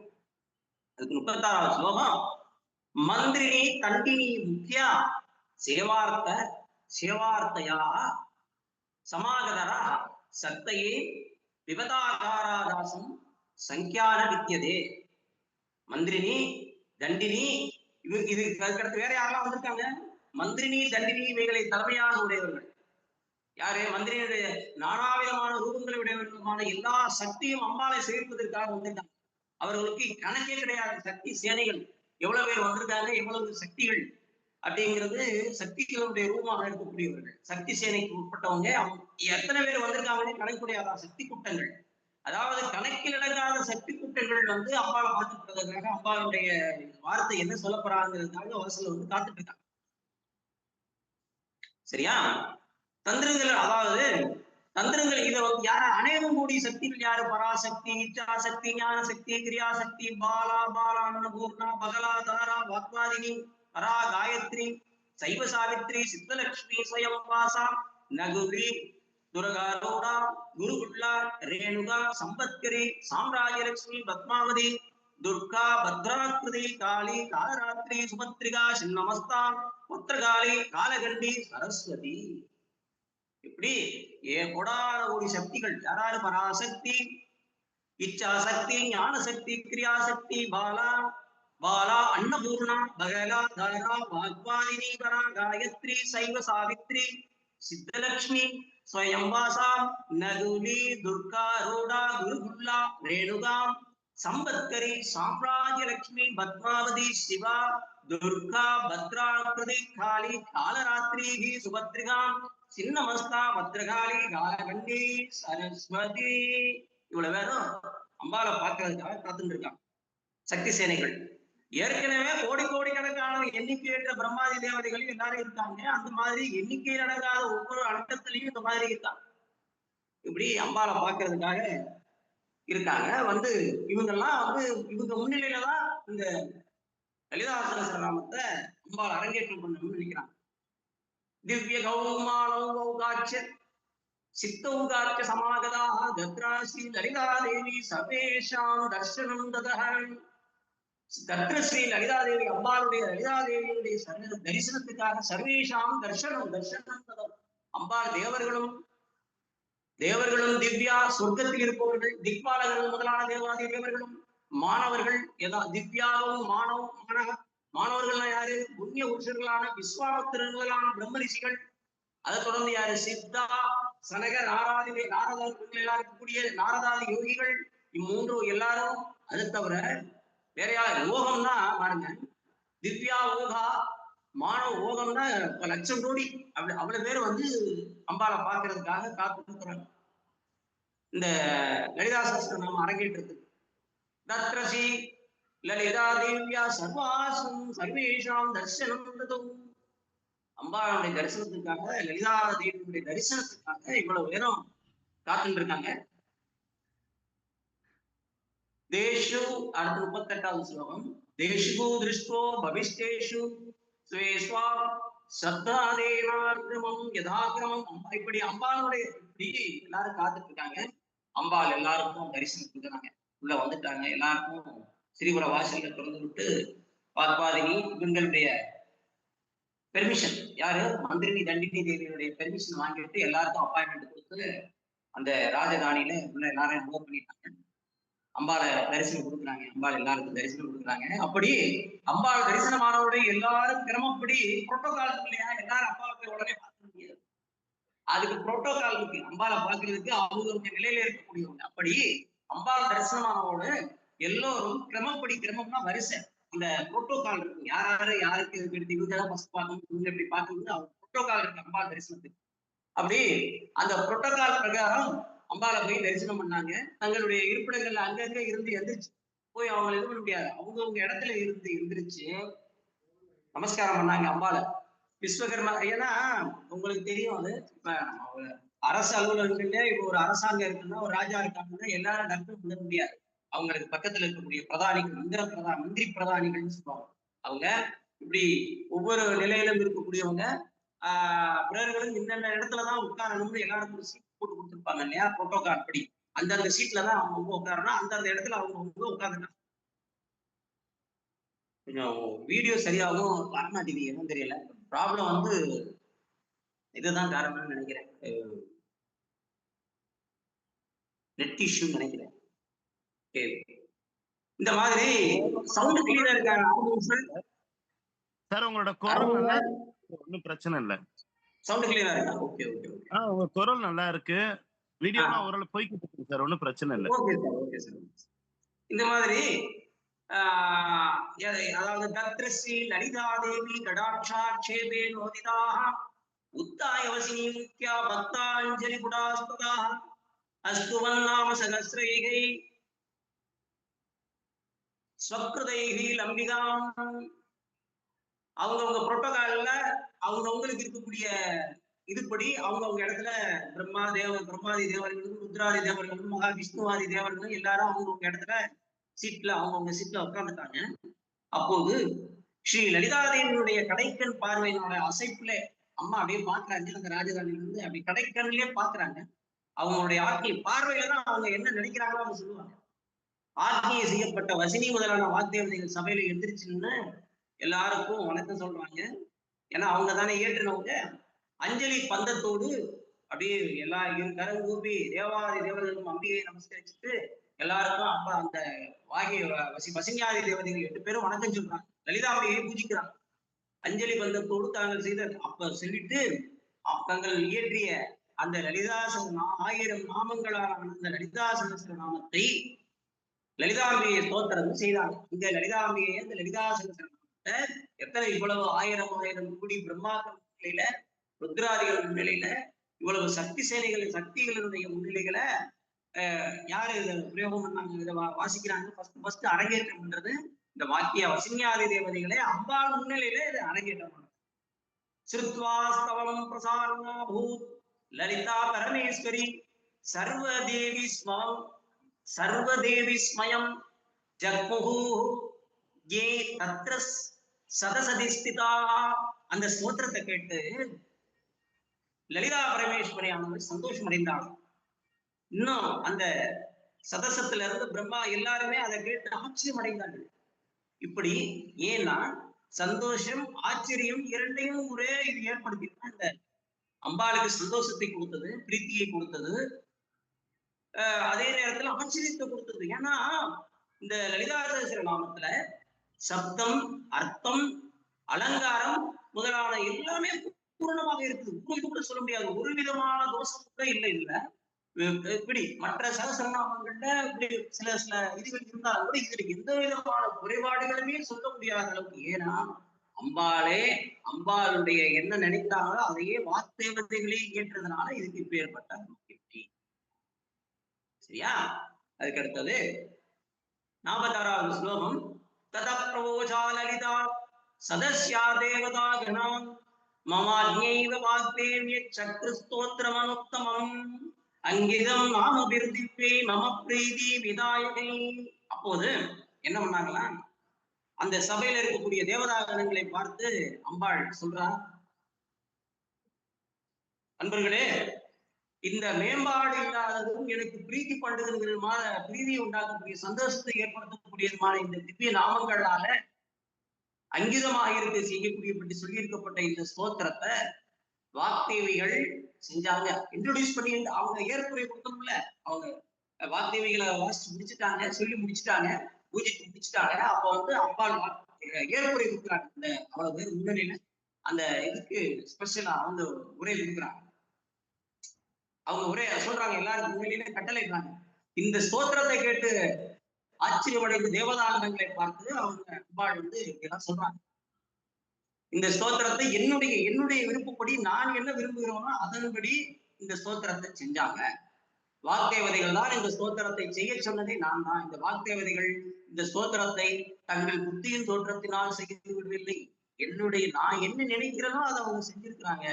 அதுக்கு 36வது ஸ்லோகம், மந்திரினி தண்டினி முக்கியா சேவார்த்தையா சமாகதரா சக்தையே விபதாகாராதாசம் சங்கியான வித்தியதே. மந்திரினி தண்டினி, இதுக்கு அடுத்து வேற யாரெல்லாம் வந்திருக்காங்க? மந்திரினி தண்டினி இவைகளை தலைமையாக உடையவர்கள் யாரு? மந்திரியுடைய நானாவிதமான ரூபங்களை உடையவர்களுமான எல்லா சக்தியும் அம்பாலை சேர்ப்பதற்காக வந்திருக்காங்க. அவர்களுக்கு கணக்கே கிடையாது. சக்தி சேனைகள் எவ்வளவு பேர் வந்திருக்காங்க, எவ்வளவு சக்திகள் அப்படிங்கிறது சக்திகளுடைய ரூபமாக இருக்கக்கூடியவர்கள். சக்தி சேனைக்கு உட்பட்டவங்க எத்தனை பேர் வந்திருக்காங்கன்னு கணக்குடையாதான் சக்தி கூட்டங்கள். அதாவது கணக்கில் அடங்காத சக்தி கூட்டங்கள் வந்து அம்பாவை பார்த்துக்கிறதுக்காக அம்பாளுடைய வார்த்தை என்ன சொல்ல போறாங்கிறதுக்காக வாசல்ல வந்து காத்துட்டு இருக்காங்க. சரியா? தந்திரங்கள், அதாவது தந்திரங்கள் இதை வந்து யார அநேகம் கூடிய சக்திகள் யாரு? பராசக்தி, இச்சாசக்தி, ஞானசக்தி, கிரியாசக்தி, பாலா, அன்னபூர்ணா, பகலா, தாரா, வாக்வாதினி, பரா, காயத்ரி, சைவ சாவித்ரி, சித்தலட்சுமி, ஸ்வயம்வாசா, நகுரி, துர்காரோடா, குருகுல்லா, ரேணுகா, சம்பத்கரி, சாம்ராஜ்யலட்சுமி, பத்மாவதி, துர்கா, பத்ராகிருதி, காளி, காலராத்திரி, சுபத்ரிகா, சின்னமஸ்தா, புத்திரகாளி, காலகண்டி, சரஸ்வதி. இப்படி கோடான கோடி சக்திகள் யாராரு? பராசக்தி, இச்சாசக்தி, ஞானசக்தி, கிரியாசக்தி, பாலா, அன்னபூர்ணா, பகலா, தாரா, வாக்வாதினி, பரா, காயத்ரி, சைவ சாவித்ரி, சித்தலட்சுமி, ஸ்வயம்வாசா, நகுலி, துர்கா, ரோடா, குருகுல்லா, ரேணுகா, சம்பத்கரி, சாம்ராஜ்ய லட்சுமி, பத்மாவதி, சிவா, துர்கா, பத்ராகிருதி, காளி, காலராத்திரி, சுபத்ரிகாம், சின்னமஸ்தா, பத்ரகாளி, காலகண்டி, சரஸ்வதி. இவ்வளவு பேரும் அம்பாவை பார்க்கறதுக்காக காத்துட்டு இருக்காங்க சக்தி சேனைகள். ஏற்கனவே கோடி கோடிக்கணக்கான எண்ணிக்கையற்ற பிரம்மாதி தேவதைகள் எல்லாரும் இருக்காங்க. அந்த மாதிரி எண்ணிக்கை அடங்காத ஒவ்வொரு அண்டத்திலையும் இந்த மாதிரி இருக்காங்க. இப்படி அம்பாவை பார்க்கறதுக்காக இருக்காங்க. இவங்கெல்லாம் இவங்க முன்னிலையில தான் இந்த லலிதா சகஸ்ரநாமத்தை அம்பாள் அரங்கேற்றம் பண்ணணும்னு நினைக்கிறாங்க. திவ்ய கௌமானௌகாட்ச சித்தௌகாட்ச சமாகதாக தத்ராஸ்ரீ லலிதா தேவி சர்வேஷாம் தர்சனம் ததஹ. தத்ரஸ்ரீ லலிதா தேவி அம்பாளுடைய லலிதா தேவியுடைய தரிசனத்துக்காக சர்வேஷாம் தர்சனம் ததஹ. அம்பாள் தேவர்களும் திவ்யா சொர்க்கத்தில் இருப்பவர்கள், திக்பாலகர்கள் முதலான தேவாதி தேவர்களும், மாணவர்கள் திவ்யாவும் மாணவர்கள் யாரு? புண்ணிய புருஷர்களான விஸ்வாமித்திரர் முதலான பிரம்ம ரிஷிகள். அதை தொடர்ந்து யாரு? சித்தா, சனகர், நாரதர்கள் எல்லாம் இருக்கக்கூடிய நாரதாதி யோகிகள். இம்மூன்று எல்லாரும். அது தவிர வேற யார்? ஓகம்னா பாருங்க, திவ்யா ஓகா, மானவ ஓகம்னா லட்சம் கோடி. அவ்வளவு பேர் அம்பாளை பார்க்கறதுக்காக காத்துக்கிறாங்க இந்த லலிதா சகஸ்ரநாமம் அரங்கேற்றத்துக்கு. தத்ரசி லலிதா தேவியா சர்வாசும் சர்வேஷாம் தர்சனம் ததம். அம்பாளுடைய தரிசனத்துக்காக, லலிதா தேவியுடைய தரிசனத்துக்காக இவ்வளவு பேரும் காத்துட்டு இருக்காங்க. தேஷு அடுத்து 38வது ஸ்லோகம். தேஷு திருஷ்டோ பவிஷ்டேஷு ஸ்வேஸ்வா சத்தாதேனார்த்தமம் யதாக்கிரமம். இப்படி அம்பாளுடைய இப்படி எல்லாரும் காத்துட்டு இருக்காங்க. அம்பாள் எல்லாருக்கும் தரிசனம் கொடுக்குறாங்க. உள்ள வந்துட்டாங்க. எல்லாருக்கும் ஸ்ரீபுர வாசல்ல திறந்து விட்டு பாத்பாதினி இவங்களுடைய பெர்மிஷன், யாரு? மந்திரினி தண்டினி தேவியுடைய பெர்மிஷன் வாங்கிட்டு எல்லாருக்கும் அப்பாயின்மெண்ட் கொடுத்து அந்த ராஜதானியில உள்ள எல்லாரும் அனுபவம் பண்ணிட்டாங்க. அம்பாளை தரிசனம் கொடுக்குறாங்க. அம்பாள் எல்லாருக்கும் தரிசனம் கொடுக்குறாங்க. அப்படி அம்பாள் தரிசனமானவுடைய எல்லாரும் கிரமப்படி புரோட்டோகால் இல்லையா? எல்லாரும் அம்பாவை போய் உடனே பார்க்க முடியாது. அதுக்கு புரோட்டோகால் இருக்கு. அம்பாளை பார்க்கறதுக்கு அவங்க நிலையில இருக்கக்கூடியவங்க. அப்படி அம்பாள் தரிசனமானவோட எல்லோரும் கிரமம்னா வரிசை, அந்த புரோட்டோகால் இருக்கு. யாருக்கு எடுத்து இவங்க ஃபர்ஸ்ட் பார்க்கணும், இவங்க எப்படி பார்க்கறது, அவங்க புரோட்டோகால் இருக்கு அம்பாள் தரிசனத்துக்கு. அப்படி அந்த புரோட்டோகால் பிரகாரம் அம்பாளை போய் தரிசனம் பண்ணாங்க. தங்களுடைய இருப்பிடங்கள்ல அங்கங்க இருந்து எந்திரிச்சு போய் அவங்களை இது பண்ண முடியாது. அவங்கவுங்க இடத்துல இருந்துருச்சு நமஸ்காரம் பண்ணாங்க அம்பாளை. விஸ்வகர்மா, ஏன்னா உங்களுக்கு தெரியும், அது இப்ப அரசு அலுவலகங்கள்ல இப்ப ஒரு அரசாங்கம் இருக்குன்னா, ஒரு ராஜா இருக்காங்கன்னா எல்லாரும் டக்குனு பண்ண முடியாது. அவங்களுக்கு பக்கத்துல இருக்கக்கூடிய பிரதானிகள், மந்திரி பிரதானிகள்னு சொல்லுவாங்க. அவங்க இப்படி ஒவ்வொரு நிலையிலும் இருக்கக்கூடியவங்க பிறர்களும் இந்தந்த இடத்துலதான் உட்காரணும்னு எல்லாருக்கும் சீட் போட்டு கொடுத்துருப்பாங்க இல்லையா? புரோட்டோகால் படி அந்தந்த சீட்ல தான் அவங்க உட்காரணும். அந்தந்த இடத்துல அவங்க உட்காந்துட்டாங்க. கொஞ்சம் வீடியோ சரியாகவும் வரமாட்டேங்குது, என்னன்னு தெரியல. ப்ராப்ளம் இதுதான் காரணம்னு நினைக்கிறேன். நெட் இஷ்யூ நினைக்கிறேன். இந்த மாதிரி சவுண்ட் கிளியரா இருக்காங்க சார்? உங்களோட குரல் நல்லா ஒன்றும் பிரச்சனை இல்லை. சவுண்ட் கிளியரா இருக்கா? Okay okay okay. உங்க குரல் நல்லா இருக்கு. வீடியோலாம் ஓரளவு போய்கிட்டு இருக்கு சார், ஒன்றும் பிரச்சனை இல்லை. Okay sir, okay sir. இந்த மாதிரி அதாவது தத்ரஸ்ரீ லலிதா தேவி கடாட்சாட்சேபே நோதிதாக உத்தாய வசினி முக்கியா பக்தாஞ்சலி குடாஸ்பதாக அஸ்துவன்னாம சகஸ்ரைகை ஸ்வக்ருதைகி லம்பிகாம். அவங்கவுங்க புரோட்டோகால்ல அவங்கவுங்களுக்கு இருக்கக்கூடிய இதுபடி அவங்கவுங்க இடத்துல பிரம்மாதி தேவர்களும் ருத்ராதி தேவர்களும் மகா விஷ்ணுவாதி தேவர்களும் எல்லாரும் அவங்கவுங்க இடத்துல அவங்கவுங்க சீட்ல உட்காந்துட்டாங்க. அப்போது ஸ்ரீ லலிதா தேவியினுடைய கடைக்கண் பார்வையினோட அசைப்புல அம்மா அப்படியே பாக்குறாங்க. அந்த ராஜதானியில இருந்து அப்படி கடைக்கண்ணிலே பாக்குறாங்க. அவங்களுடைய ஆட்சி பார்வையில தான் அவங்க என்ன நினைக்கிறாங்களோ அவங்க சொல்லுவாங்க. ஆட்சியை செய்யப்பட்ட வசினி முதலான வாக்தேவதைகள் சபையில எந்திரிச்சுன்னு எல்லாருக்கும் வணக்கம் சொல்றாங்க. ஏன்னா அவங்க தானே ஏற்றுனவங்க. அஞ்சலி பந்தத்தோடு அப்படியே எல்லா கரம் கூப்பி தேவாதி தேவர்களும் அம்பிகையை நமஸ்கரிச்சுட்டு எல்லாருக்கும் அப்ப அந்த வசினியாதி தேவதைகள் 8 பேரும் வணக்கம் சொல்றாங்க. லலிதாம்பிகையை பூஜிக்கிறாங்க. அஞ்சலி பந்தத்தோடு தாங்கள் செய்த அப்ப சொல்லிட்டு தங்கள் இயற்றிய அந்த லலிதா 1000 நாமங்களான அந்த லலிதா சகஸ்ர நாமத்தை லலிதாம்பிகை ஸ்தோத்திரம் செய்தாங்க. இந்த லலிதாம்பிகையை இந்த லலிதா சகஸ்ரநாமத்தை எத்தனை இவ்வளவு ஆயிரம் கோடி பிரம்மாக்கள் முன்னிலையில, ருத்ராதிகள் முன்னிலையில, இவ்வளவு சக்தி சேனைகளின் சக்திகளினுடைய முன்னிலைகளை யாரு இதை பிரயோகம் பண்ணாங்க, இதை வாசிக்கிறாங்க. ஃபர்ஸ்ட் அரங்கேற்றம் பண்றது இந்த வாக்கிய வசின்யாதி தேவதைகளை அம்பாள் முன்னிலையில இதை அரங்கேற்றம் பண்றது. ஸ்ருத்வாஸ்தவம் பிரசாரணா பூத் லலிதா பரமேஸ்வரி சர்வதேவி ஸ்மயம் ஜக்முஹு ஏ தத்ர சதசதி ஸ்திதா. அந்த ஸ்தோத்திரத்தை கேட்டு லலிதா பரமேஸ்வரி ஆனவர் சந்தோஷம் அடைந்தாள். இன்னும் அந்த சதசத்துல இருந்து பிரம்மா எல்லாருமே அதை கேட்டு ஆச்சரியம் அடைந்தார்கள். இப்படி ஏன்னா சந்தோஷம் ஆச்சரியம் இரண்டையும் ஒரே இது ஏற்படுத்தி இந்த அம்பாளுக்கு சந்தோஷத்தை கொடுத்தது, பிரீத்தியை கொடுத்தது, அதே நேரத்துல ஆச்சரியத்தை கொடுத்தது. ஏன்னா இந்த லலிதா சகஸ்ரநாமத்துல சப்தம், அர்த்தம், அலங்காரம் முதலான எல்லாமே பூரணமாக இருக்குது. கூட சொல்ல முடியாது, ஒரு விதமான தோஷம் கூட இல்லை. இப்படி மற்ற சகஸ்ரநாமங்கள்ல இப்படி சில இதுகள் இருந்தாலும் கூட இதுல எந்த விதமான குறைபாடுகளுமே சொல்ல முடியாத அளவுக்கு. ஏன்னா அம்பாளுடைய என்ன நினைத்தாங்களோ அதையே வாக்தேவதைகளே ஏற்றதுனால இதுக்கு இப்ப ஏற்பட்ட சரியா. அதுக்கு அடுத்தது 46வது ஸ்லோகம். தத பிரவோஜா லலிதா சதஸ்யா தேவதா கணாம் மமாஜ்ஞைவ வாக்தேவ்ய சக்ரு ஸ்தோத்திரமனுத்தமம் அங்கிதம் நாம விருதிப்பே மம பிரீதி விதாயகை. அப்போது என்ன பண்ணாங்களா, அந்த சபையில இருக்கக்கூடிய தேவதாகணங்களை பார்த்து அம்பாள் சொல்றா, அன்பர்களே, இந்த மேம்பாடு இல்லாததும் எனக்கு பிரீத்தி பண்டுகிறதுமான பிரீதியை உண்டாக்கக்கூடிய சந்தோஷத்தை ஏற்படுத்தக்கூடியதுமான இந்த திவ்ய நாமங்களால அங்கிதமாக இருக்க செய்யக்கூடிய சொல்லியிருக்கப்பட்ட இந்த ஸ்தோத்திரத்தை வாக்தேவிகள் செஞ்சாங்க. இன்ட்ரோடியூஸ் பண்ணி அவங்க ஏற்புரை கொடுத்தோம்ல, அவங்க வாக்தேவிகளை வாசிச்சு முடிச்சுட்டாங்க, சொல்லி முடிச்சுட்டாங்க, பூஜைக்கு முடிச்சுட்டாங்க. அப்போ அம்பாள் ஏற்புரை கொடுக்குறாங்க. இந்த அவ்வளவு பேர் முன்னணியில அந்த இதுக்கு ஸ்பெஷலா அவங்க உரை கொடுக்குறாங்க. அவங்க உரை சொல்றாங்க, எல்லாருக்கும் முன்னணியில கட்டளைறாங்க. இந்த ஸ்தோத்திரத்தை கேட்டு ஆச்சரியமடைந்த தேவதானங்களை பார்த்து அவங்க அம்பாள் இதெல்லாம் சொல்றாங்க. இந்த ஸ்தோத்திரத்தை என்னுடைய விருப்பப்படி நான் என்ன விரும்புகிறோனோ அதன்படி இந்த ஸ்தோத்திரத்தை செஞ்சாங்க. வாக்தேவதைகள் தான் இந்த ஸ்தோத்திரத்தை செய்ய சொன்னதே நான் தான். இந்த வாக்தேவதைகள் இந்த ஸ்தோத்திரத்தை தங்கள் புத்தியின் தோற்றத்தினால் செய்து விடவில்லை. நான் என்ன நினைக்கிறேனோ அதை அவங்க செஞ்சிருக்கிறாங்க.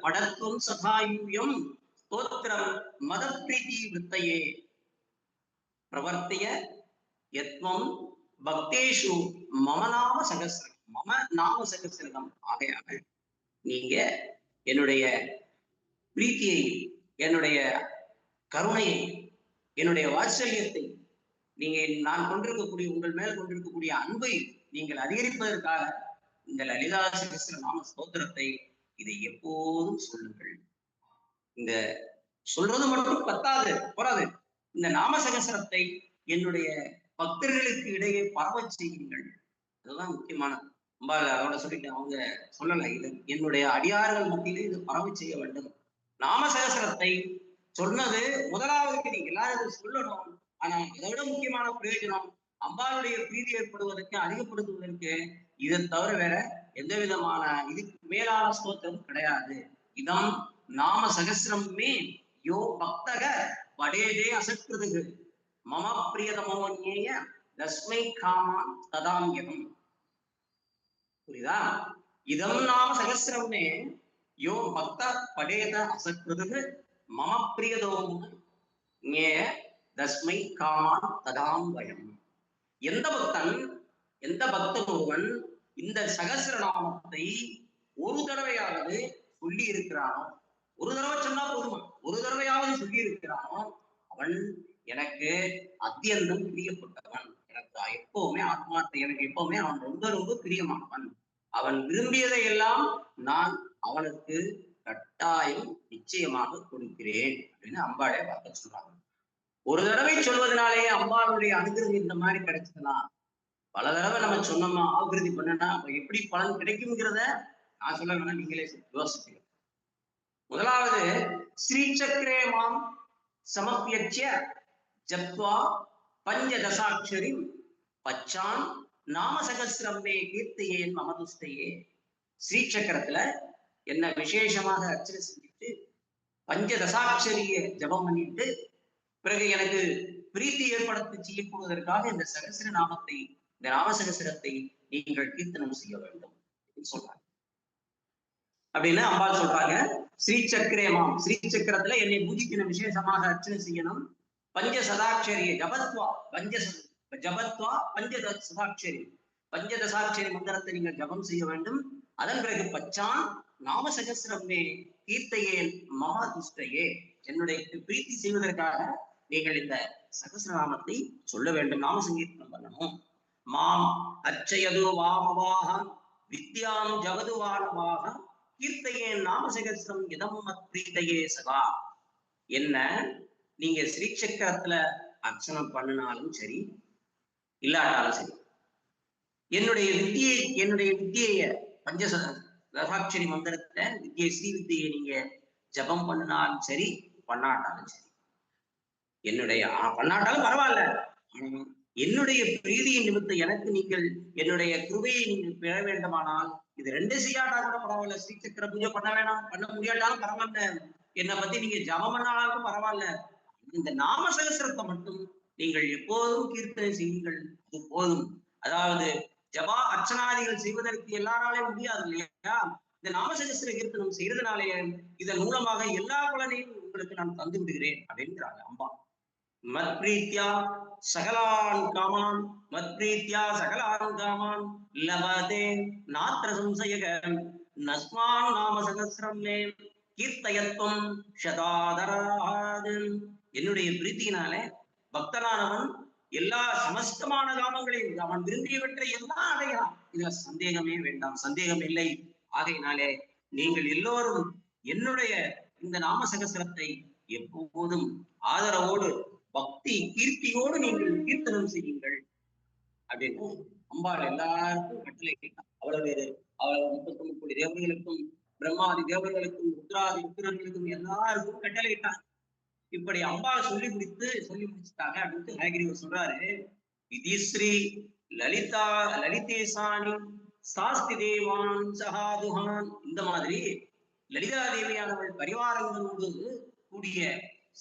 படத்தும் சகாயூயம் ஸ்தோத்திரம் மத பிரீதி வித்தையே பிரவர்த்திய யத்வம் பக்தேஷு மமநாம சகஸ்ரம் மம நாம சகஸ்ரம். ஆகையாக நீங்க என்னுடைய பிரீத்தியை, என்னுடைய கருணையை, என்னுடைய வாத்சல்யத்தை, நீங்க நான் கொண்டிருக்கக்கூடிய உங்கள் மேல் கொண்டிருக்கக்கூடிய அன்பை நீங்கள் அதிகரிப்பதற்காக இந்த லலிதா சகஸ்ர நாம ஸ்தோத்திரத்தை இதை எப்போதும் சொல்லுங்கள். இந்த சொல்றது மட்டும் போராது, இந்த நாம சகஸ்ரத்தை என்னுடைய பக்தர்களுக்கு இடையே பரவ செய்யுங்கள். அதுதான் முக்கியமானது. அம்பாள் அதோட சொல்லிட்டு அவங்க சொல்லலை, இது என்னுடைய அடியார்கள் மத்தியிலே இது பரவ செய்ய வேண்டும். நாம சகஸ்ரத்தை சொன்னது முதலாவதுக்கு நீங்க எல்லாரும் சொல்லணும். ஆனா அதை விட முக்கியமான பிரயோஜனம் அம்பாளுடைய பிரீதி ஏற்படுவதற்கு, அதிகப்படுத்துவதற்கு இதை தவிர வேற எந்த விதமான இதுக்கு மேலான ஸ்தோத்திரம் கிடையாது. இதம் நாம சகஸ்ரமே யோ பக்தக வடேதே அசக்கிறது மம பிரியதமோன்யேய தஸ்மை காமா ததாம்யம். புரியுதா? இதம் நாம சகஸ்ரமே யோ பக்த படேத அசக்கிறது மம பிரியதோம் தஸ்மை காமான் ததாம் வயம். எந்த பக்தன் ஒருவன் இந்த சகஸ்ரநாமத்தை ஒரு தடவையாவது சொல்லி இருக்கிறானோ, ஒரு தடவை சொன்னா போதுமா, ஒரு தடவையாவது சொல்லி இருக்கிறானோ, அவன் எனக்கு அத்தியந்தம் பிரியப்பட்டவன். எனக்கு எப்பவுமே ஆத்மார்த்த, எனக்கு எப்பவுமே அவன் ரொம்ப ரொம்ப பிரியமானவன். அவன் விரும்பியதை எல்லாம் நான் அவனுக்கு கட்டாயம் நிச்சயமாக கொடுக்கிறேன் அப்படின்னு அம்பாளே பார்க்க சொல்றாங்க. ஒரு தடவை சொல்வதனாலே அம்பாளுடைய அனுகிரகம் இந்த மாதிரி கிடைச்சதுன்னா, பல தடவை நம்ம சொன்னோமா, ஆகிருதி பண்ணனா எப்படி பலன் கிடைக்கும்ங்கிறத நான் சொல்ல வேணா, நீங்களே யோசிப்பீங்க. முதலாவது ஸ்ரீ சக்கரே மாம் சமர்ப்பிய ஜப்வா பஞ்சதசாட்சரி பச்சான் நாம சகசிரமே கீர்த்தியேன் மமதுஷ்டையே. ஸ்ரீசக்கரத்துல என்ன விசேஷமாக அர்ச்சனை செஞ்சுட்டு பஞ்சதசாட்சரிய ஜபம் பண்ணிட்டு பிறகு எனக்கு பிரீத்தி ஏற்படுத்தி செய்யப்படுவதற்காக இந்த சகசிர நாமத்தை, இந்த நாமசகசிரத்தை நீங்கள் கீர்த்தனம் செய்ய வேண்டும் சொல்றாங்க. அப்படின்னு அம்பாள் சொல்றாங்க. ஸ்ரீசக்கரேமாம், ஸ்ரீசக்கரத்துல என்னை பூஜிக்கணும், விசேஷமாக அர்ச்சனை செய்யணும். பஞ்ச சதாட்சரிய ஜபத்வா, ஜபத்வா பஞ்ச சதாட்சரி, பஞ்சதசாட்சரி மந்திரத்தை நீங்கள் ஜபம் செய்ய வேண்டும். அதன் பிறகு பச்சான் நாம சகசிரமே கீர்த்தையேன் மகா துஷ்டையே, என்னுடைய பிரீத்தி செய்வதற்காக நீங்கள் இந்த சகசிரநாமத்தை சொல்ல வேண்டும், நாம சங்கீர்த்தனம் பண்ணணும். மாம் அச்சயது வாமவாக வித்யாம் ஜகது வானவாக கீர்த்தையேன் நாம சகசிரம் இதம் மத் பிரீத்தையே சதா. என்ன நீங்க ஸ்ரீசக்கரத்துல அர்ச்சனம் பண்ணினாலும் சரி, இல்லாட்டாலும் சரி, என்னுடைய வித்தியை பஞ்சசதாட்சரி மந்திரத்தை வித்தியை ஸ்ரீ வித்தியை நீங்க ஜபம் பண்ணினாலும் சரி, பண்ணாட்டாலும் சரி, என்னுடைய பண்ணாட்டாலும் பரவாயில்ல, என்னுடைய பிரீதியின் நிமித்தம் எனக்கு நீங்கள் என்னுடைய கிருபையை நீங்கள் பெற வேண்டுமானால் இது ரெண்டு செய்யாட்டா கூட பரவாயில்ல, ஸ்ரீசக்கர பூஜை பண்ண வேணாம், பண்ண முடியாட்டாலும் பரவாயில்ல, என்னை பத்தி நீங்க ஜபம் பண்ணாலும் பரவாயில்ல, இந்த நாம சகசிரத்தை மட்டும் நீங்கள் எப்போதும் கீர்த்தனை செய்யுங்கள், அது போதும். அதாவது ஜபா அர்ச்சனாதிகள் செய்வதற்கு எல்லாராலையும் முடியாது இல்லையா? இந்த நாமசகசிர கீர்த்தனம் செய்யறதுனாலே இதன் மூலமாக எல்லா பலனையும் உங்களுக்கு நான் தந்து விடுகிறேன் அப்படின்றாங்க அம்பா. மத்ரீத்யா சகலான் காமான், மத்ரீத்யா சகலான் காமான் லபதே நாத்திர சம்சயக நஸ்மான் நாம சகசிரம் மே கீர்த்தயத்வம் சதாதராது. என்னுடைய பிரீத்தியினாலே பக்தனானவன் எல்லா சமஸ்தமான காமங்களையும் அவன் விரும்பியவற்றை எல்லாம் அடையலாம், இதுல சந்தேகமே வேண்டாம், சந்தேகம் இல்லை. ஆகையினாலே நீங்கள் எல்லோரும் என்னுடைய இந்த நாம சகசிரத்தை எப்போதும் ஆதரவோடு பக்தி கீர்த்தியோடு நீங்கள் கீர்த்தனம் செய்யுங்கள் அப்படின்னு அம்பாள் எல்லாருக்கும் கட்டளை கேட்டான். அவ்வளவு 39 கோடி தேவர்களுக்கும் பிரம்மாதி தேவர்களுக்கும் ருத்ராதி ருத்ரர்களுக்கும் எல்லாருக்கும் கட்டளையிட்டான். இப்படி அம்பாள் சொல்லி முடிச்சுட்டாங்க அப்படின்ட்டு ஹயகிரிவர் சொல்றாரு. விதிஸ்ரீ லலிதேசானி சாஸ்தி தேவான் சகாதுகான். இந்த மாதிரி லலிதா தேவியானவள் பரிவாரங்களோடு கூடிய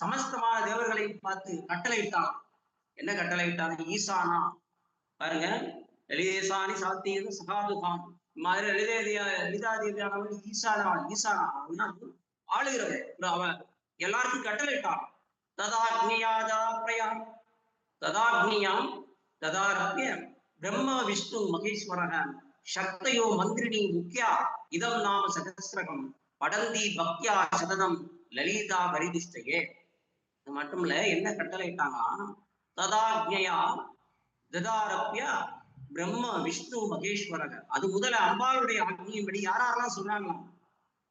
சமஸ்தமான தேவர்களை பார்த்து கட்டளையிட்டான். என்ன கட்டளையிட்டான்? ஈசானா பாருங்க, லலிதேசானி சாஸ்தி சகாதுகான். இந்த மாதிரி லலிதா தேவியானவள் ஈசானா ஆளுகிறவள், அவன் எல்லாருக்கும் கட்டளையிட்டான். ததாக்னியாம் ததாரப்ய பிரம்ம விஷ்ணு மகேஸ்வரக சக்தயோ மந்திரிணி முக்கியா இதம் நாம சகசிரகம் படந்தி பக்தியா சததம் லலிதா பரிதிஷ்டையே. இது மட்டும் இல்ல, என்ன கட்டளையிட்டாங்க? ததாக்னியா ததாரப்ய பிரம்ம விஷ்ணு மகேஸ்வரக. அது முதல்ல அம்பாளுடைய ஆக்னியின்படி யாரெல்லாம் சொன்னாங்களாம்?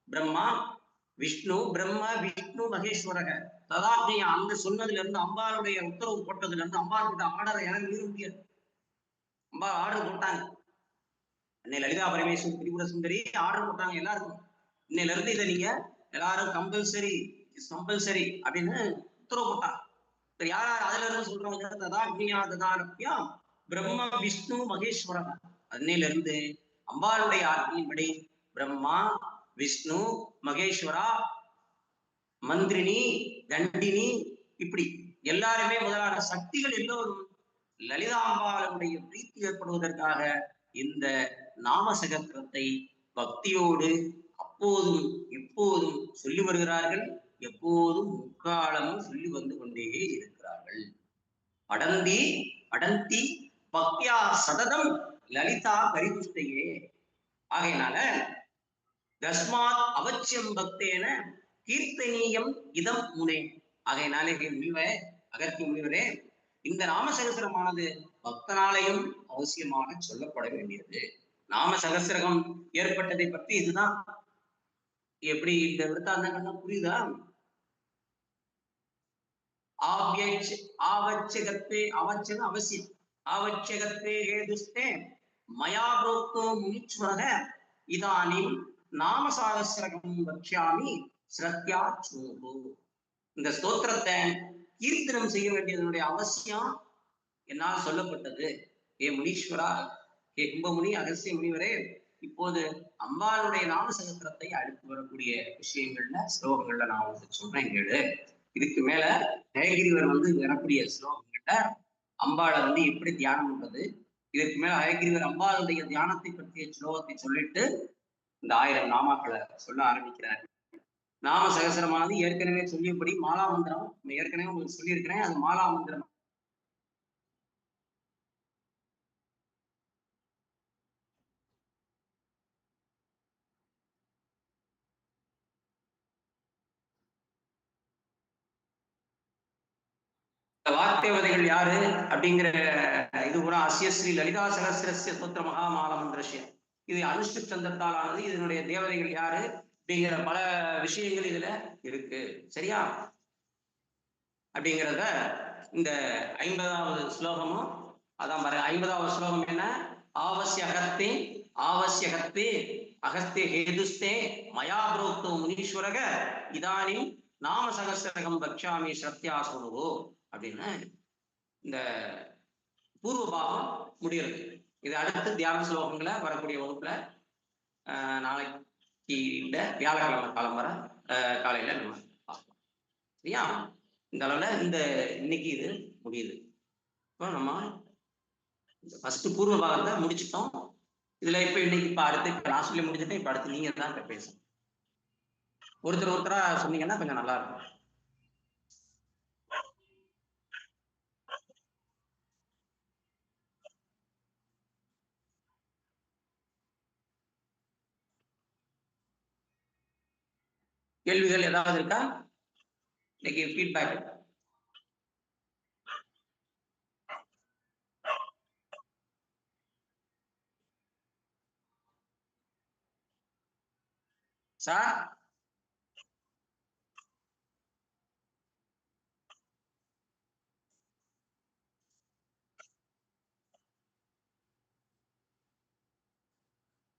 பிரம்மா விஷ்ணு, பிரம்ம விஷ்ணு மகேஸ்வரக. ததாக்னியா அங்க சொன்னதுல இருந்து, அம்பாளுடைய உத்தரவு போட்டதுல இருந்து, அம்பாளுடைய ஆர்டரை யாரும் மீற முடியாது. அம்பா ஆர்டர் போட்டாங்க. அன்னை லலிதா பரமேஸ்வரி திரிபுர சுந்தரி ஆர்டர் போட்டாங்க எல்லாருக்கும், இன்னையில இருந்து இதை நீங்க எல்லாரும் கம்பல்சரி அப்படின்னு உத்தரவு போட்டாங்க. யாரா அதுல இருந்து சொல்றாங்க? ததாக்னியா ததாரப்யா பிரம்ம விஷ்ணு மகேஸ்வரக. அன்னையில இருந்து அம்பாளுடைய ஆர்டரின்படி பிரம்மா விஷ்ணு மகேஸ்வரா மந்திரினி தண்டினி இப்படி எல்லாருமே முதலான சக்திகள் எல்லோரும் லலிதாம்பாளுடைய பிரீத்தி ஏற்படுவதற்காக இந்த நாமசகத்திரத்தை பக்தியோடு அப்போதும் இப்போதும் சொல்லி வருகிறார்கள், எப்போதும் முக்காலமும் சொல்லி வந்து கொண்டே இருக்கிறார்கள். அடந்தி பக்தியா சததம் லலிதா பரிதுஷ்டையே. ஆகையினால தஸ்மாத் அவசியம் பக்தேன கீர்த்தனீயம் இதம் முனே. ஆகையினாலே அகத்திய முனிவரே, இந்த நாமசகசிரமானது பக்தனாலையும் அவசியமாக சொல்லப்பட வேண்டியது. நாம சகசிரகம் ஏற்பட்டதை பற்றி இதுதான். எப்படி இந்த விருத்தாந்தங்கள்லாம் புரியுதா? அவசியம் ஆவச்சகத்தே ஹேதுஸ்தே மயா புரோக்தோ முனீஸ்வரக இதானிம் நாம சகசிரகம் வக்ஷ்யாமி ஸ்ரத்யா சோகு. இந்த ஸ்தோத்திரத்தை கீர்த்தனம் செய்ய வேண்டியதனுடைய அவசியம் என்னால் சொல்லப்பட்டது. ஏ முனீஸ்வரா, ஏ கும்பமுனி, அகஸ்திய முனிவரே, இப்போது அம்பாளுடைய நாம சகஸ்திரத்தை அடுத்து வரக்கூடிய விஷயங்கள்ல ஸ்லோகங்கள்ல நான் உங்களுக்கு சொல்றேன் கேளு. இதுக்கு மேல ஹயகிரிவர் வரக்கூடிய ஸ்லோகங்கள்ல அம்பாளை எப்படி தியானம் பண்றது, இதற்கு மேல ஹயகிரிவர் அம்பாளுடைய தியானத்தை பற்றிய ஸ்லோகத்தை சொல்லிட்டு இந்த 1000 நாமாக்களை சொல்ல ஆரம்பிக்கிறார். நாம சகசரமானது ஏற்கனவே சொல்லியபடி மாலாமந்திரம் ஏற்கனவே உங்களுக்கு சொல்லியிருக்கிறேன். அது மாலாமந்திரம். வாக்தேவதைகள் யாரு அப்படிங்கிற இது கூட அஸ்யஸ்ரீ லலிதா சகசிரஸ்ய ஸ்தோத்திர மகாமாலமந்திரஸ்ய, இது அனுஷ்டு சந்தத்தால் ஆனது. இதனுடைய தேவதைகள் யாரு அப்படிங்கிற பல விஷயங்கள் இதுல இருக்கு. சரியா? அப்படிங்கிறத இந்த 50வது ஸ்லோகமும் அதான் பாரு. 50வது ஸ்லோகம் என்ன? ஆவசியகத்தே ஆவசியகத்தே அகஸ்தே ஹேதுஸ்தே மயா புரோக்தோ முனீஸ்வரக இதானிம் நாம சகசிரகம் பக்ஷாமி ஸ்ரத்யா சுணுவோ அப்படின்னு இந்த பூர்வ பாகம் முடிகிறது. இது அடுத்த தியான ஸ்லோகங்களை வரக்கூடிய வகுப்புல நாளைக்கு இல்ல வியாழக்கிழமை காலம்பரை காலையில நம்ம பார்க்கலாம். சரியா? இந்த அளவுல இன்னைக்கு இது முடியுது. இப்போ நம்ம ஃபர்ஸ்ட் பூர்வ பாகத்தை முடிச்சிட்டோம். இதுல இப்ப அடுத்து நான் சொல்லி முடிச்சுட்டேன். இப்ப அடுத்து நீங்க தான் இப்ப பேசணும். ஒருத்தரா சொன்னீங்கன்னா கொஞ்சம் நல்லா இருக்கும். கேள்விகள் ஏதாவது இருக்கா? இன்னைக்கு ஃபீட்பேக். சார்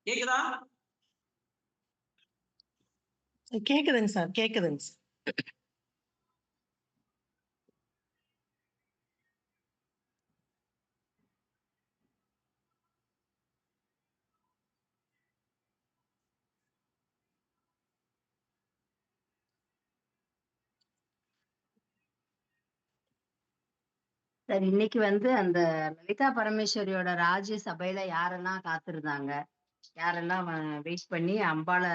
கேக்குதா? கேக்குதுங்க சார், கேக்குதுங்க சார். சார் இன்னைக்கு அந்த லலிதா பரமேஸ்வரியோட ராஜ்ய சபையில யாரெல்லாம் காத்திருந்தாங்க, யாரெல்லாம் வெயிட் பண்ணி அம்பாளை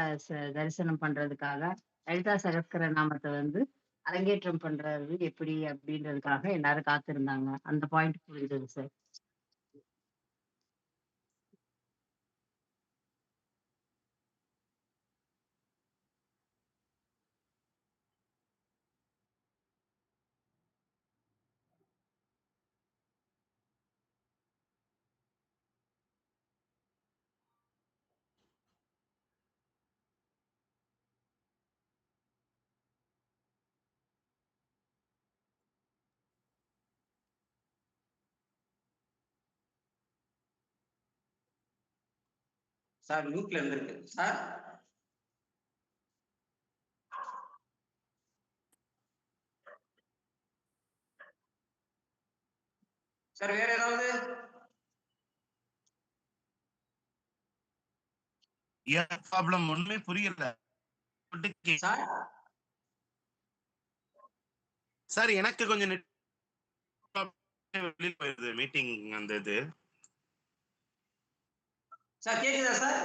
தரிசனம் பண்றதுக்காக லலிதா சகஸ்கர நாமத்தை அரங்கேற்றம் பண்றது எப்படி அப்படின்றதுக்காக எல்லாரும் காத்திருந்தாங்க. அந்த பாயிண்ட் புரிஞ்சது சார். சார் மியூட்ல இருந்திருக்கு சார். சார் வேற ஏதாவது? ப்ராப்ளம் ஒண்ணுமே புரியல சார் சார். எனக்கு கொஞ்சம் வெளியில போயிருது மீட்டிங் அந்த இது. சார் கேக்குதா சார்?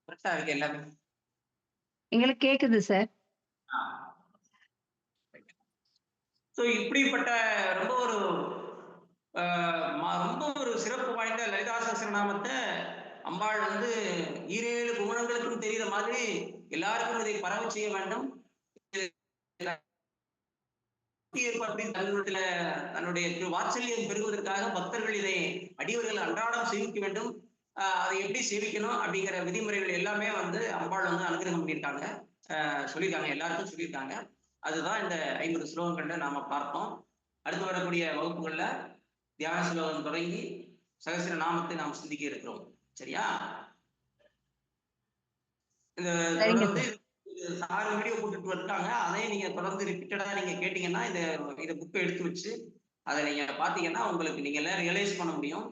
கரெக்டா இருக்கு எல்லாமே. எங்களுக்கு கேக்குது சார். இப்படிப்பட்ட ரொம்ப ஒரு சிறப்பு வாய்ந்த லலிதா சகஸ்ரநாமத்தை அம்பாள் 7 குணங்களுக்கும் தெரிகிற மாதிரி எல்லாருக்கும் இதை பரவ செய்ய வேண்டும். தன்னுடைய வாத்சல்யம் பெறுவதற்காக பக்தர்கள் இதை அடியவர்கள் அன்றாடம் சேவிக்க வேண்டும். அதை எப்படி சேவிக்கணும் அப்படிங்கிற விதிமுறைகள் எல்லாமே அம்பாள் அனுகிரகம் பண்ணியிருக்காங்க, சொல்லியிருக்காங்க, எல்லாருக்கும் சொல்லியிருக்காங்க. அதுதான் இந்த 50 ஸ்லோகங்கள்ல நாம பார்த்தோம். அடுத்து வரக்கூடிய வகுப்புகள்ல தியான ஸ்லோகம் தொடங்கி சகஸ்ர நாமத்தை நாம் சிந்திக்க இருக்கிறோம். சரியா? இந்த சரிங்க தொடர்ந்து சார். சார் வீடியோ போட்டுட்டு இருக்காங்க. அதையும் நீங்க தொடர்ந்து ரிப்பீட்டடா நீங்க கேட்டீங்கன்னா, இத புக்க எடுத்து வச்சு அத நீங்க பார்த்தீங்கன்னா, உங்களுக்கு நீங்க எல்லாம் ரியலைஸ் பண்ண முடியும்.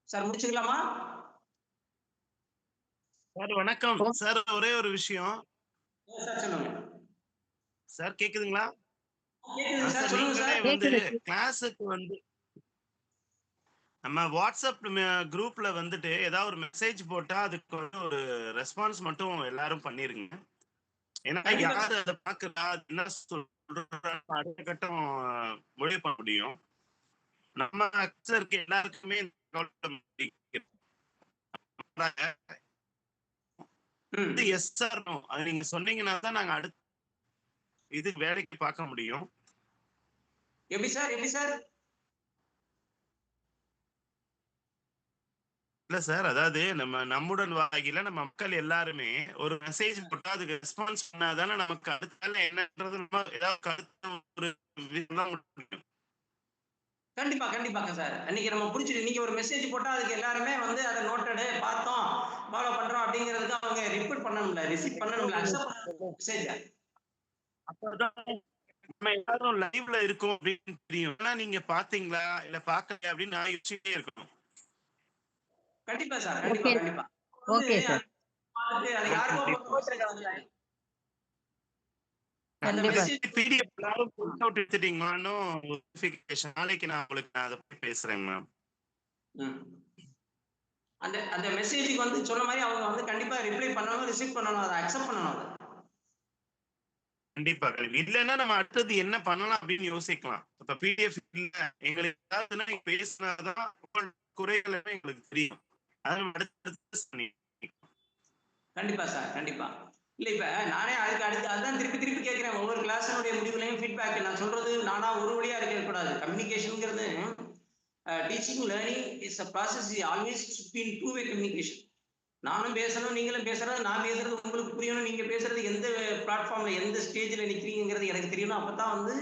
சார் முடிச்சுக்கலாமா? சார் வணக்கம். சார் ஒரே ஒரு விஷயம். சார் சொல்லுங்க. சார் கேக்குதுங்களா? கேக்குதுங்க சார். சார் சொல்லுங்க நீங்களே சார். வந்து கேக்குது. கிளாஸுக்கு வந்து நம்ம வாட்ஸ்அப் குரூப்ல வந்துட்டு ஏதாவது ஒரு மெசேஜ் போட்டா அதுக்கு வந்து ஒரு ரெஸ்பான்ஸ் மட்டும் எல்லாரும் பண்ணிருங்க. ஏன்னா கண்டிப்பா யாரு அதை பாக்குறா அது என்ன சொல்றா அடுத்த கட்டம் முடிவு பண்ண முடியும். நம்ம ஆக்சுவலா இருக்க எல்லாருக்குமே இந்த problem இருக்கு. ம். எஸ் சார் நோ அது நீங்க சொன்னீங்கன்னா தான் நாங்க அடுத்த இது வேலைக்கு பார்க்க முடியும். எப்படி சார்? எப்படி சார்? இல்ல சார் அதாவது நம்முடன் வாகில நம்ம மக்கள் எல்லாருமே ஒரு மெசேஜ் போட்டா அதுக்கு ரெஸ்பான்ஸ் பண்ணாதானே நமக்கு அடுத்த என்னன்றது நம்ம ஏதாவது கருத்து ஒரு விஷயம் முடியும். கண்டிப்பா, கண்டிப்பாங்க சார். அன்னைக்கு நம்ம புடிச்சிட்டு நீங்க ஒரு மெசேஜ் போட்டா அதுக்கு எல்லாருமே வந்து அத நோட்டடு பார்த்தோம், ஃபாலோ பண்றோம் அப்படிங்கிறதுக்கு அவங்க ரிப்பீட் பண்ணணும்ல, ரிசீவ் பண்ணணும்ல, அக்செப்ட் பண்ணணும் மெசேஜ. அப்பதான் நம்ம எல்லாரும் லைவ்ல இருக்கோம் அப்படின்னு தெரியும். ஆனா நீங்க பாத்தீங்களா இல்ல பாக்கலையா அப்படின்னு நான் யோசிச்சுட்டே இருக்கணும். கண்டிப்பா சார். கண்டிப்பா, ஓகே. கண்டிப்பா. வந்து ஓகே சார். பார்த்துட்டு அது யாருக்கோ போட்டிருக்காங்க. அந்த கண்டிப்பா. மெசேஜ் பிடிஎஃப் எல்லாரும் பிரிண்ட் அவுட் எடுத்துட்டீங்களான்னு வெரிஃபிகேஷன் நாளைக்கு நான் உங்களுக்கு நான் அதை பத்தி பேசுறேன் மேம். ம். அந்த அந்த மெசேஜ்க்கு வந்து சொன்ன மாரி அவங்க வந்து கண்டிப்பா ரிப்ளை பண்ணணும், ரிசீவ் பண்ணணும், அத அக்செப்ட் பண்ணணும் அத. கண்டிப்பா இல்லைன்னா நம்ம அடுத்தது என்ன பண்ணலாம் அப்படின்னு யோசிக்கலாம். இப்ப பிடிஎஃப் இல்ல எங்களுக்கு ஏதாவதுன்னா நீங்க பேசினாதான் உங்கள் குறைகள் எல்லாம் எங்களுக்கு தெரியும். அதை நம்ம அடுத்தடுத்து பண்ணிக்கலாம். கண்டிப்பா சார். கண்டிப்பா. இல்ல இப்ப நானே அதுக்கு அடுத்து அதான் திருப்பி திருப்பி கேட்கிறேன். ஒவ்வொரு கிளாஸ்னுடைய முடிவுலயும் ஃபீட்பேக் நான் சொல்றது நானா ஒரு வழியா இருக்கக்கூடாது. கம்யூனிகேஷன்ங்கிறது teaching, learning is a process always should be in two way communication. நானும் பேசணும், நீங்களும் பேசுறது, நான் பேசுறது உங்களுக்கு புரியணும், நீங்க பேசுறது எந்த பிளாட்ஃபார்ம்ல எந்த ஸ்டேஜ்ல நிக்கிறீங்கிறது எனக்கு தெரியணும். அப்பதான் வந்து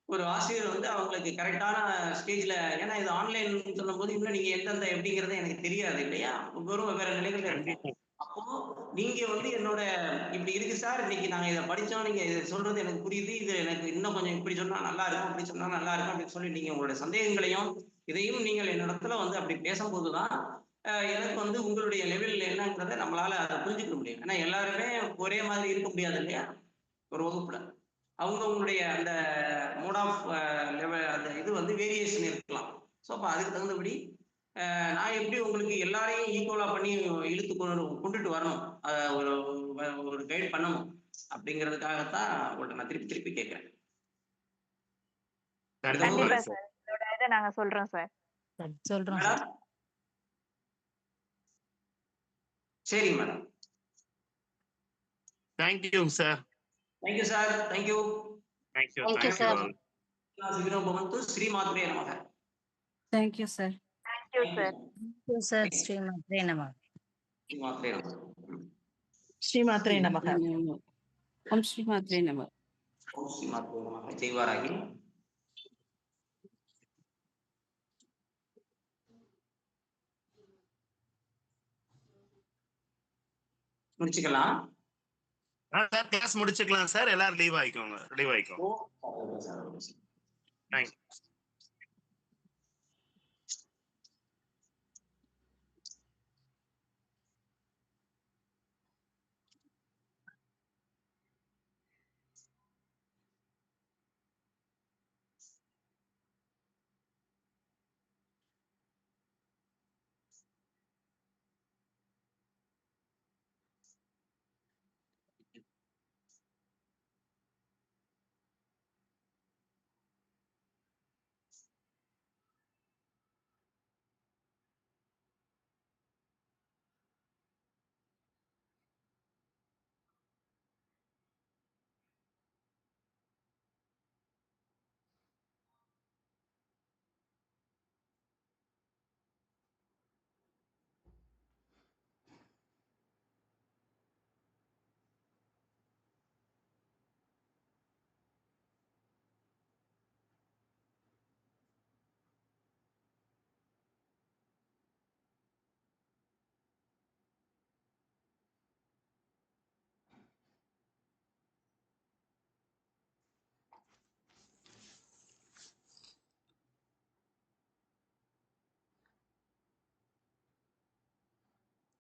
ஒரு ஆசிரியர் வந்து அவங்களுக்கு கரெக்டான ஸ்டேஜ்ல ஏன்னா இது ஆன்லைன் சொல்லும்போது இன்னும் நீங்க எந்தெந்த எப்படிங்கிறது எனக்கு தெரியாது இல்லையா? ஒவ்வொருவரும் வெவ்வேறு நிலைகள்ல இருக்கும். கண்டிப்பா அப்போ நீங்க வந்து என்னோட இப்படி இருக்கு சார், இன்னைக்கு நாங்க இதை படிச்சோம், நீங்க இதை சொல்றது எனக்கு புரியுது, இது எனக்கு இன்னும் கொஞ்சம் இப்படி சொன்னா நல்லா இருக்கும், அப்படி சொன்னா நல்லா இருக்கும் அப்படின்னு சொல்லி நீங்க உங்களுடைய சந்தேகங்களையும் இதையும் நீங்கள் என்னிடத்துல வந்து அப்படி பேசும்போதுதான் எனக்கு வந்து உங்களுடைய லெவல் என்னங்கிறத நம்மளால அதை புரிஞ்சுக்க முடியும். ஏன்னா எல்லாருமே ஒரே மாதிரி இருக்க முடியாது இல்லையா ஒரு வகுப்புல. அவங்கவுங்களுடைய அந்த மோட் ஆஃப் லெவல் அந்த இது வந்து வேரியேஷன் இருக்கலாம். ஸோ அப்போ அதுக்கு தகுந்தபடி நான் எப்படி உங்களுக்கு எல்லாரையும் ஈக்குவலா பண்ணி இழுத்து கொண்டுட்டு வரணும். அதை ஒரு ஒரு கைட் பண்ணணும் அப்படிங்கிறதுக்காகத்தான் உங்கள்ட்ட நான் திருப்பி திருப்பி கேட்கிறேன். அடுத்த கண்டிப்பா வகுப்புல கண்டிப்பா சார். சார். இதோட இத நாங்க சொல்றோம் சார். சொல்றோம் சார். மேடம் சரிங்க madam. Thank you sir. Thank you sir. Thank you. Thank you thank you thank you sir. All. சுகினோ பவந்து ஸ்ரீமாத்ரே நமக. Thank you, sir. Thank you sir. Thank you sir. ஸ்ரீமாத்ரே நமः. ஸ்ரீமாத்ரே நமக. ஸ்ரீமாத்ரே நமக. Om Shri Matre Namah. ஓம் ஸ்ரீமாத்ரே நமக. ஜெய்வாராகி. முடிச்சுக்கலாம். சார் கிளாஸ் முடிச்சுக்கலாம் சார். எல்லாரும் லீவ் ஆயிக்கோங்க. லீவ் ஆயிக்கோங்க. ஓ, சார். தேங்க்யூ.